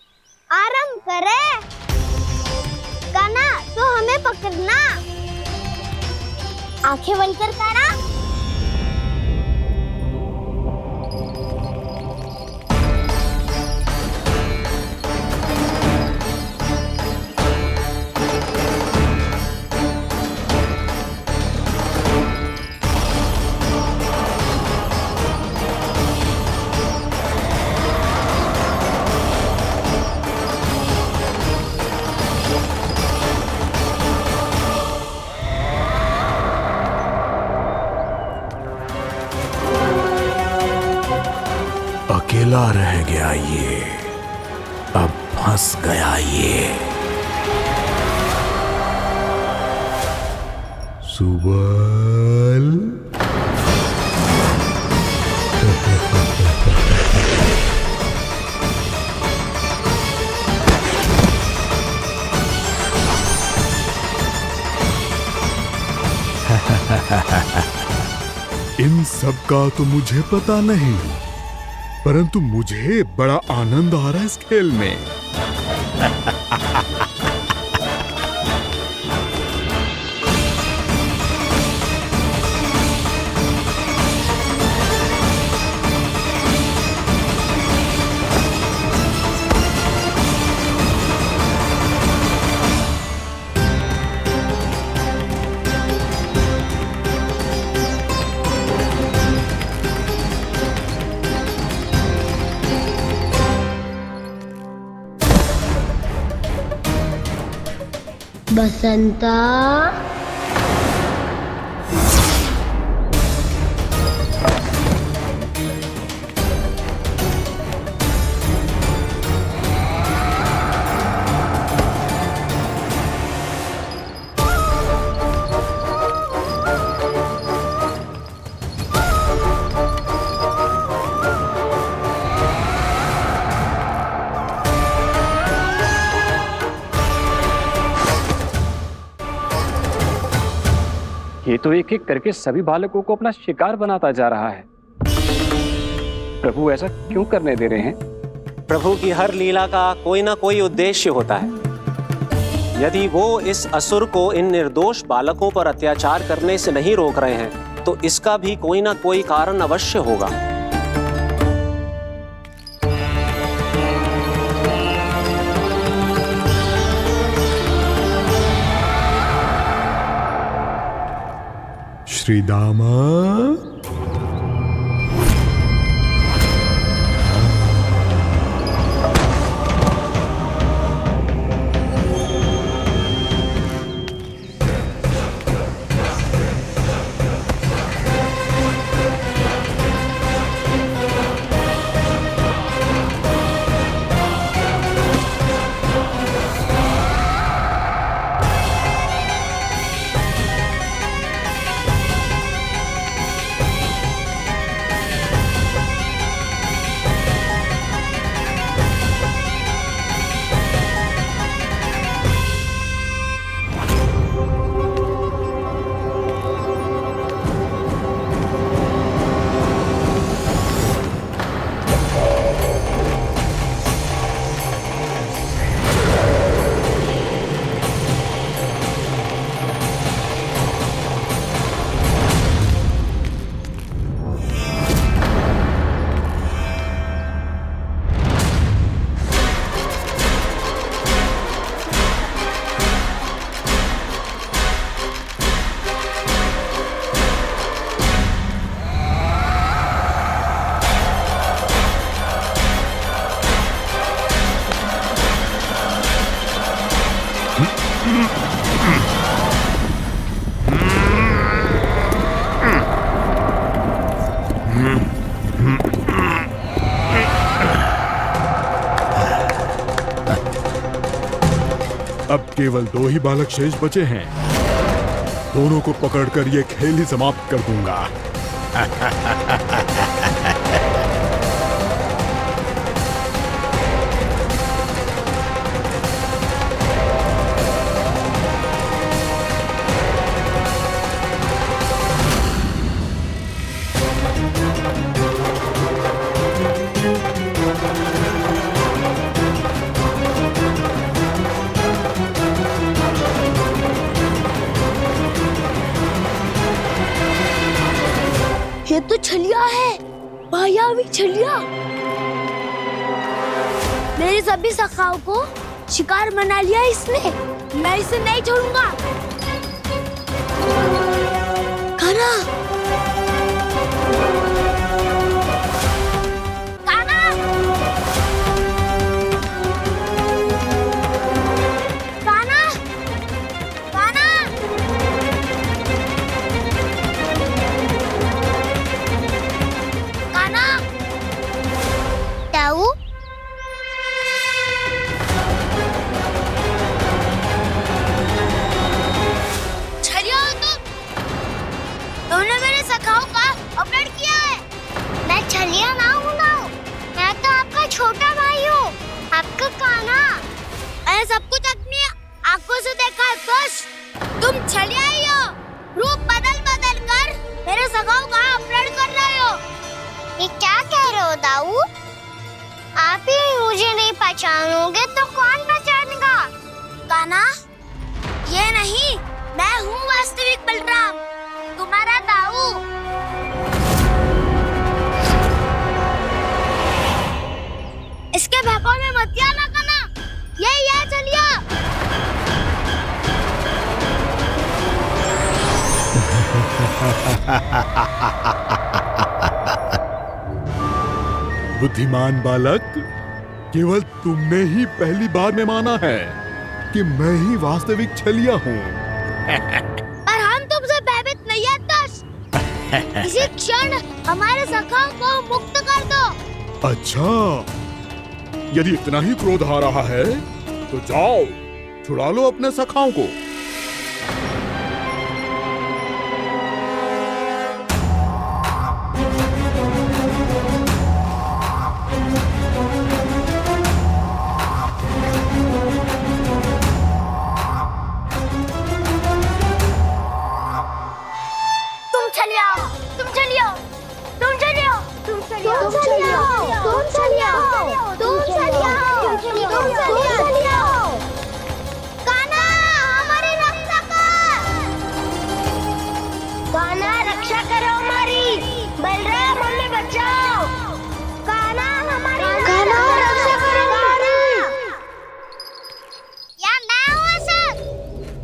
आरंभ करें। कान्हा, तो हमें पकड़ना। आंखें बंद कर कान्हा। अकेला रह गया ये, अब फंस गया ये। सुबल। इन सब का तो मुझे पता नहीं, परंतु मुझे बड़ा आनंद आ रहा है इस खेल में। बसंता, ये तो एक एक करके सभी बालकों को अपना शिकार बनाता जा रहा है। प्रभु ऐसा क्यों करने दे रहे हैं? प्रभु की हर लीला का कोई ना कोई उद्देश्य होता है। यदि वो इस असुर को इन निर्दोष बालकों पर अत्याचार करने से नहीं रोक रहे हैं तो इसका भी कोई ना कोई कारण अवश्य होगा। श्री दामा, अब केवल 2 ही बालक शेष बचे हैं। दोनों को पकड़कर ये खेल ही समाप्त कर दूंगा। ये तो छलिया है, मायावी छलिया। मेरे सभी सखाओं को शिकार बना लिया इसने। मैं इसे नहीं छोड़ूंगा। कान्हा, कान्हा, कान्हा, कान्हा। कान्हा, ताऊ, छलिया हो तुम? तुमने मेरे सखाओं का अपहरण किया है। मैं छलिया ना हूँ ना, मैं तो आपका छोटा भाई हूँ, आपका कान्हा। मैंने सब कुछ अपनी आंखों से देखा है। बस तुम छलिया ही हो। रूप बदल बदल कर मेरे सखाओं का अपहरण कर रहे हो। ये क्या कह रहे हो दाऊ? आप ही मुझे नहीं पहचानोगे तो कौन पहचानेगा? कान्हा, ये नहीं, मैं हूँ वास्तविक बलराम, तुम्हारा दाऊ। इसके भौकाल में मत आना कान्हा, यही है छलिया। बुद्धिमान बालक, केवल तुमने ही पहली बार में माना है। कि मैं ही वास्तविक छलिया हूँ। पर हम तुमसे भयभीत नहीं है दस। इसी क्षण हमारे सखाओं को मुक्त कर दो। अच्छा, यदि इतना ही क्रोध आ रहा है तो जाओ छुड़ा लो अपने सखाओं को।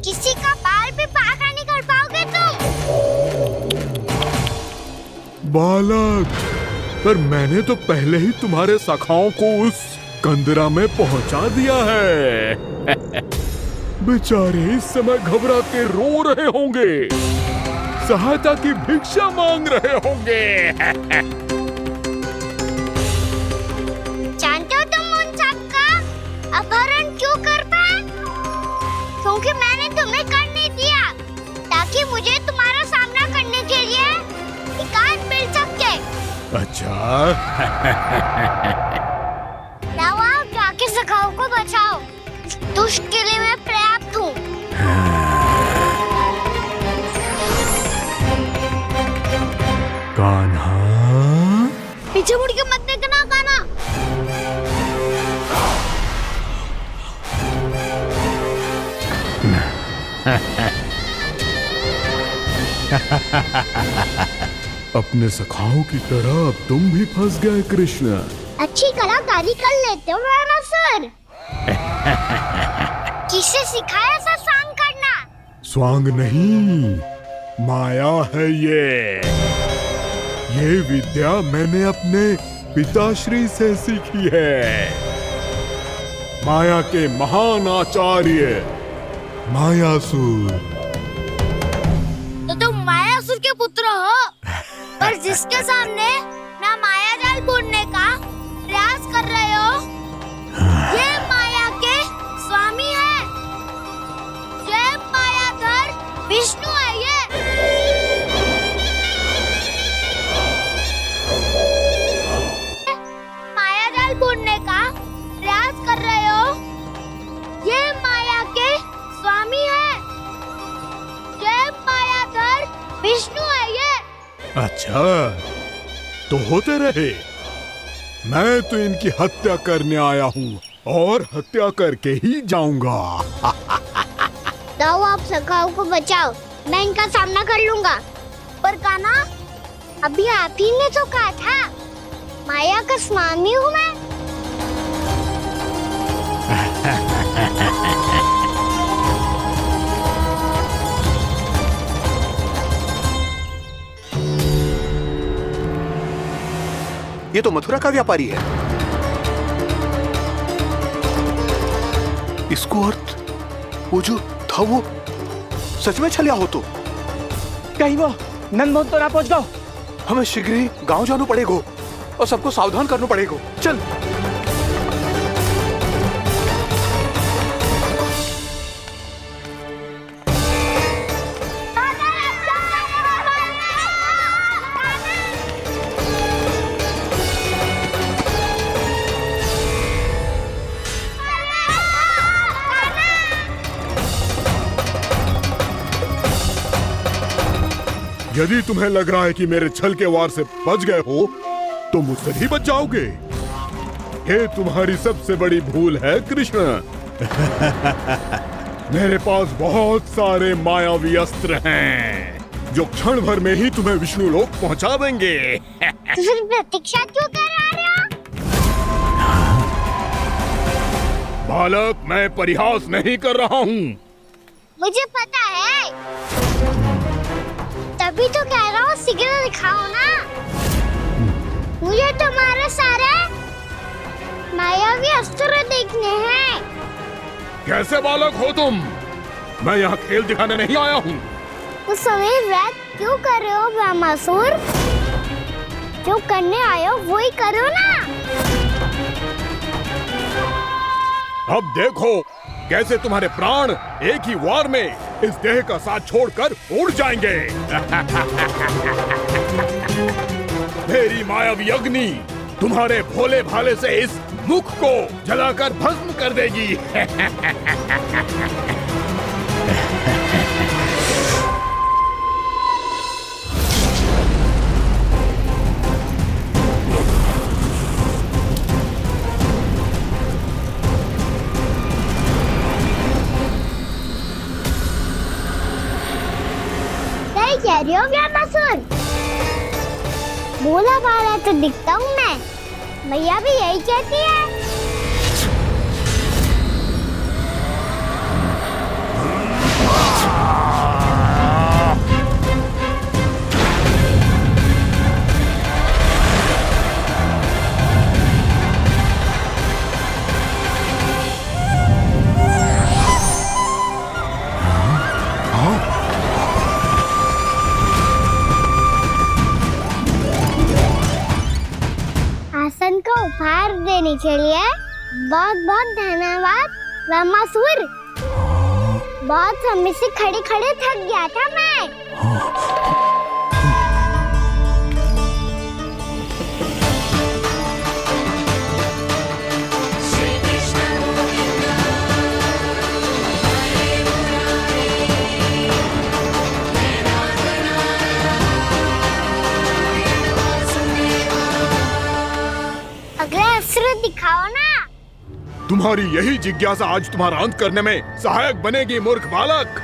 किसी का बाल भी पाका नहीं कर पाओगे तुम। बालक, पर मैंने तो पहले ही तुम्हारे सखाओं को उस कंदरा में पहुंचा दिया है। बेचारे इस समय घबरा के रो रहे होंगे, सहायता की भिक्षा मांग रहे होंगे। जानते हो तुम उन सबका अपहरण क्यों कर पाए? क्योंकि मैंने तुम्हें कर नहीं दिया, ताकि मुझे तुम्हारा सामना करने के लिए विकास मिल सके। अच्छा। जाओ आओ, जाके सखाओं को बचाओ। इस दुष्ट के लिए मैं पर्याप्त हूँ। कान्हा, पीछे मुड़ के मत देखना कान्हा। अपने सखाओं की तरह अब तुम भी फंस गए कृष्ण। अच्छी कलाकारी कर लेते हो सर। किससे सिखाया ऐसा स्वांग करना? स्वांग नहीं, माया है ये विद्या मैंने अपने पिताश्री से सीखी है। माया के महान आचार्य मायासुर। तो तुम मायासुर के पुत्र हो, पर जिसके सामने मैं माया जाल बुनने का प्रयास कर रहे हो, ये माया के स्वामी है। ये मायाधर विष्णु है। ये माया जाल बुनने का प्रयास कर रहे हो, ये माया के स्वामी है। ये मायाधर विष्णु है। ये अच्छा, तो होते रहे। मैं तो इनकी हत्या करने आया हूँ और हत्या करके ही जाऊंगा। जाओ आप सखाओं को बचाओ, मैं इनका सामना कर लूंगा। पर कान्हा, अभी आप ही ने तो कहा था माया का स्वामी हूँ मैं। ये तो मथुरा का व्यापारी है। इसको अर्थ वो जो था वो सच में छलिया हो तो कहीं वो नंदमोहन तो ना पहुंच गओ। हमें शीघ्र ही गांव जाना पड़ेगा और सबको सावधान करना पड़ेगा। चल। यदि तुम्हें लग रहा है कि मेरे छल के वार से बच गए हो, तो मुझसे भी बच जाओगे। ये तुम्हारी सबसे बड़ी भूल है कृष्ण। मेरे पास बहुत सारे मायावी अस्त्र हैं, जो क्षण भर में ही तुम्हें विष्णु लोक पहुंचा देंगे। तो फिर प्रतीक्षा क्यों कर रहे हो? बालक, मैं परिहास नहीं कर रहा हूँ। मुझे पता है, तभी तो कह रहा हूँ शीघ्र दिखाओ ना। मुझे तुम्हारे सारे मायावी अस्त्र देखने हैं। कैसे बालक हो तुम? मैं यहाँ खेल दिखाने नहीं आया हूँ। तो समय व्रत क्यों कर रहे हो ब्रह्मासुर? जो करने आए हो वही करो ना। अब देखो कैसे तुम्हारे प्राण एक ही वार में इस देह का साथ छोड़कर उड़ जाएंगे। मेरी मायावी अग्नि तुम्हारे भोले भाले से इस मुख को जलाकर भस्म कर देगी। कह रही हो ब्रह्मासुर? बोला बाला तो दिखता हूँ मैं। मैया भी यही कहती है। आसन को उपहार देने के लिए बहुत बहुत धन्यवाद ब्रह्मासुर। बहुत समय से खड़े खड़े थक गया था मैं। अगला अस्त्र दिखाओ ना। तुम्हारी यही जिज्ञासा आज तुम्हारा अंत करने में सहायक बनेगी मूर्ख बालक।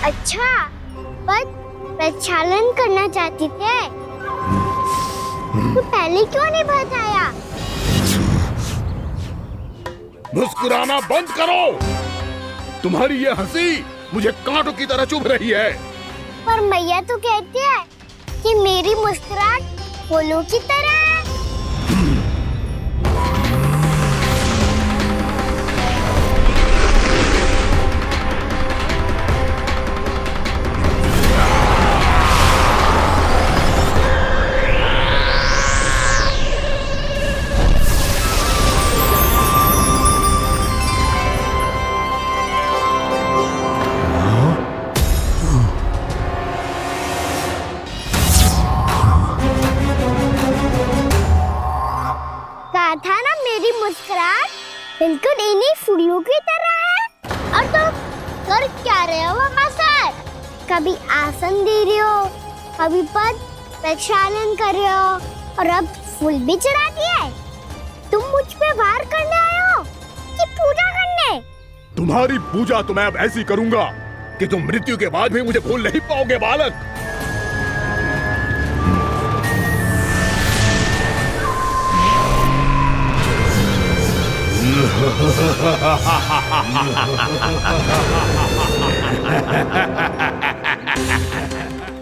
अच्छा, पर प्रक्षालन करना चाहती थे तो पहले क्यों नहीं बताया? मुस्कुराना बंद करो। तुम्हारी ये हंसी मुझे कांटों की तरह चुभ रही है। पर मैया तो कहती है कि मेरी मुस्कुराहट फूलों की तरह है। था ना मेरी मुस्कुराहट बिल्कुल इन्हीं फूलों की तरह है। और तुम कर क्या रहे हो ब्रह्मासुर? कभी आसन दे रहे हो, कभी पद प्रक्षालन कर रहे हो और अब फूल भी चढ़ा दिए। तुम मुझ पे वार करने आए हो कि पूजा करने? तुम्हारी पूजा तो मैं अब ऐसी करूंगा कि तुम मृत्यु के बाद भी मुझे भूल नहीं पाओगे बालक।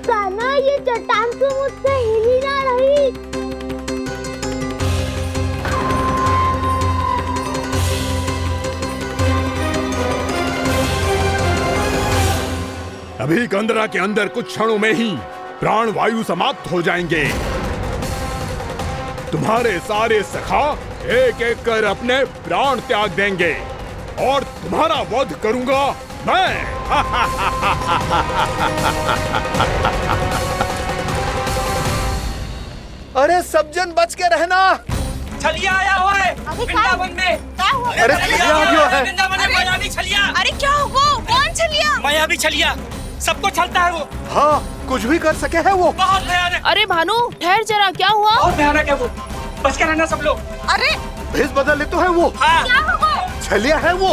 कान्हा, ये चट्टान तो मुझसे हिल ही ना रही। अभी कंदरा के अंदर कुछ क्षणों में ही प्राण वायु समाप्त हो जाएंगे। तुम्हारे सारे सखा एक एक कर अपने प्राण त्याग देंगे और तुम्हारा वध करूंगा मैं। अरे सब जन बच के रहना। छलिया आया हुआ है वृंदावन में। अरे छलिया आ गया है। वृंदावन में मायावी छलिया। अरे क्या हुआ? कौन छलिया? मायावी छलिया, सबको छलता है वो। हाँ, कुछ भी कर सके है वो। बहुत भयानक। अरे भानु, ठहर जरा, क्या हुआ? बहुत भयानक है वो, बच के रहना सब लोग। अरे भेष बदल ले तो है वो। हाँ। क्या होगा? छलिया है वो।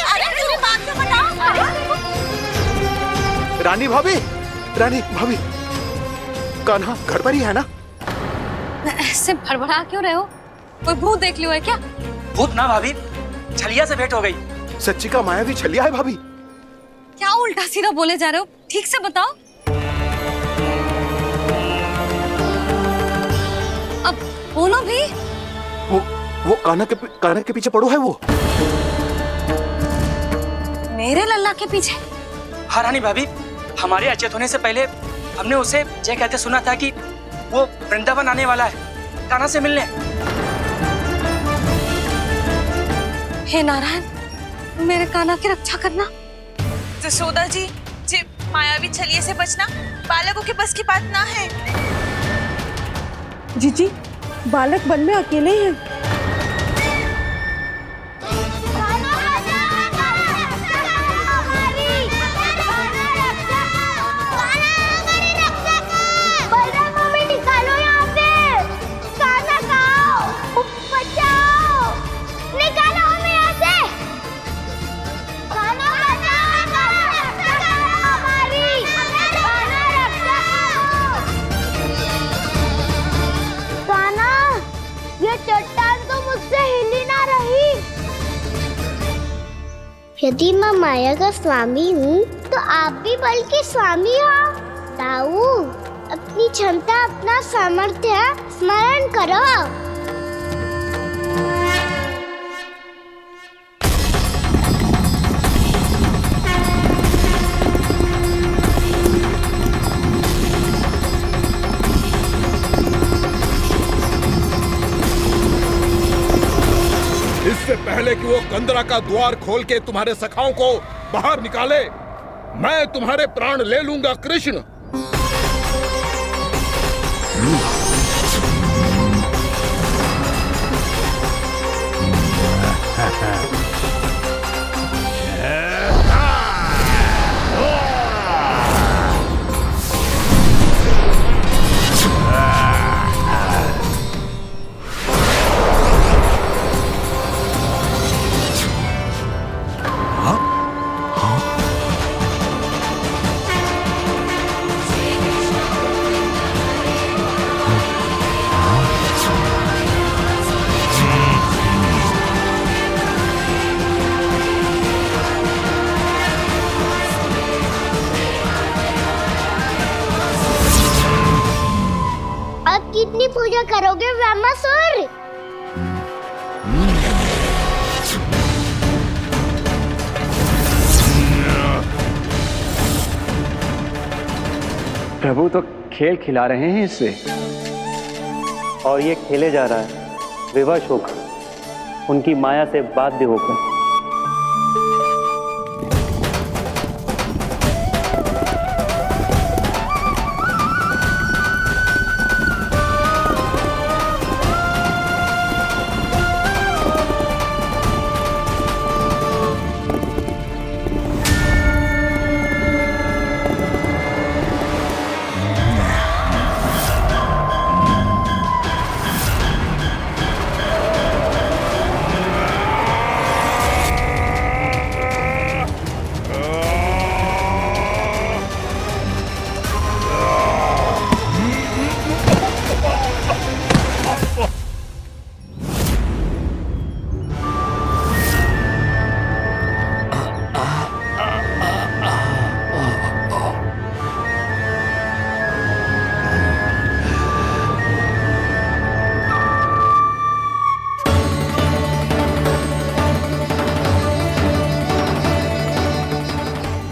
अरे मेरी बात तो बताओ। रानी भाभी, रानी भाभी, कान्हा घर पर ही है ना? ऐसे भड़बड़ा क्यों रहे हो? कोई भूत देख लियो है क्या? भूत ना भाभी, छलिया से भेंट हो गई। सच्ची का मायावी छलिया है भाभी। क्या उल्टा सीधा बोले जा रहे हो? ठीक से बताओ। अब बोलो भी। वो कान्हा के पीछे पड़ो है वो। मेरे लल्ला के पीछे? हाँ रानी भाभी, हमारे अचेत होने से पहले हमने उसे ये कहते सुना था कि वो वृंदावन आने वाला है कान्हा से मिलने। हे नारायण, मेरे कान्हा की रक्षा करना। जसोदा जी, जे मायावी छलिए से बचना बालकों के बस की बात ना है। जीजी, बालक वन में अकेले हैं। यदि मैं माया का स्वामी हूँ तो आप भी बल के स्वामी हो। ताऊ, अपनी क्षमता, अपना सामर्थ्य स्मरण करो। इससे पहले कि वो कंदरा का द्वार खोल के तुम्हारे सखाओं को बाहर निकाले, मैं तुम्हारे प्राण ले लूंगा कृष्ण। कितनी पूजा करोगे ब्रह्मासुर? प्रभु तो खेल खिला रहे हैं इससे, और ये खेले जा रहा है विवश होकर, उनकी माया से बाध्य होकर।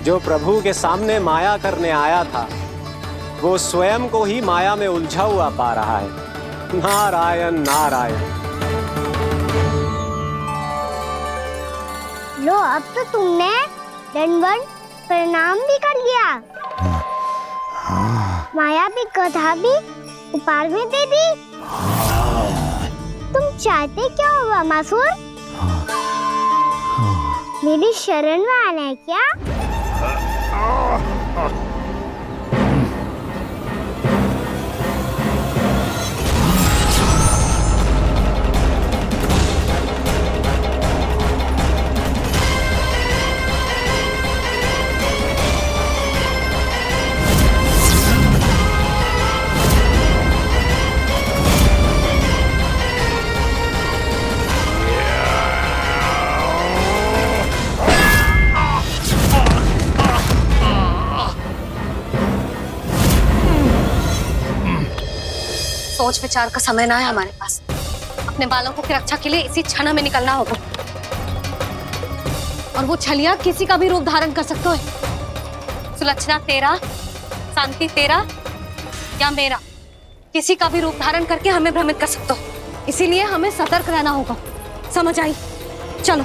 जो प्रभु के सामने माया करने आया था, वो स्वयं को ही माया में उलझा हुआ पा रहा है। नारायण नारायण। लो, अब तो तुमने दंडवत प्रणाम भी कर लिया, माया भी कथा भी उपहार में दे दी। तुम चाहते क्या हो ब्रह्मासुर? मेरी शरण में आना है क्या? सोच विचार का समय ना है हमारे पास। अपने बालकों की रक्षा के लिए इसी क्षण में निकलना होगा। और वो छलिया किसी का भी रूप धारण कर सकते है। सुलक्षणा तेरा, शांति तेरा या मेरा, किसी का भी रूप धारण करके हमें भ्रमित कर सकते हो। इसीलिए हमें सतर्क रहना होगा। समझ आई? चलो।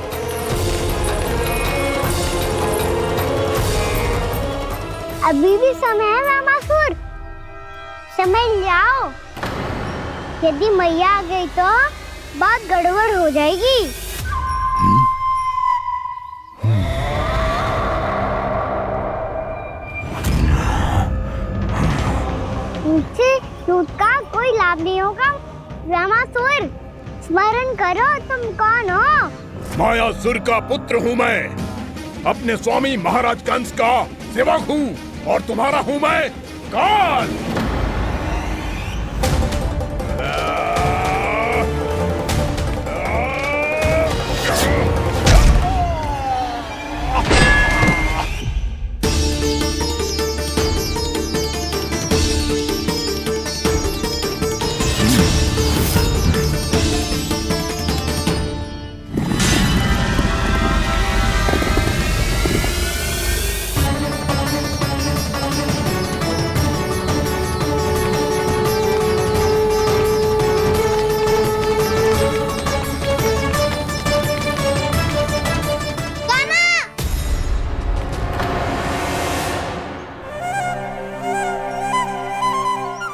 अभी भी समय है रामासुर, समझ जाओ। यदि मैया आ गई तो बात गड़बड़ हो जाएगी। मुझसे लूट का कोई लाभ नहीं होगा। रामासुर, स्मरण करो तुम कौन हो। मायासुर का पुत्र हूँ मैं, अपने स्वामी महाराज कंस का सेवक हूँ, और तुम्हारा हूँ मैं काल।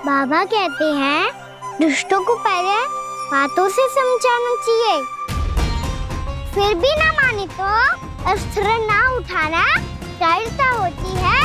बाबा कहते हैं दुष्टों को पहले बातों से समझाना चाहिए, फिर भी ना माने तो अस्त्र ना उठाना दृढ़ता होती है।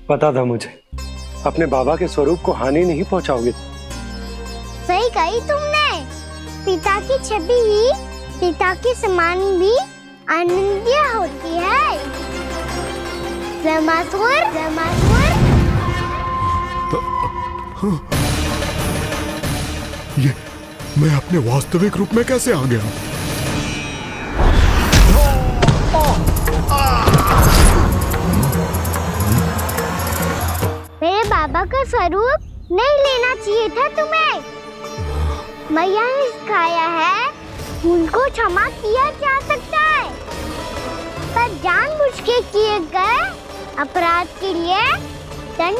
पता था मुझे, अपने बाबा के स्वरूप को हानि नहीं पहुंचाओगे। सही कही तुमने। पिता की छवि ही पिता के समान भी आनंदीय होती है। रामासुर, रामासुर। ये मैं अपने वास्तविक रूप में कैसे आ गया? मेरे बाबा का स्वरूप नहीं लेना चाहिए था तुम्हें। मैया ने सिखाया है भूल को क्षमा किया जा सकता है, पर जानबूझ के किए गए अपराध के लिए दंड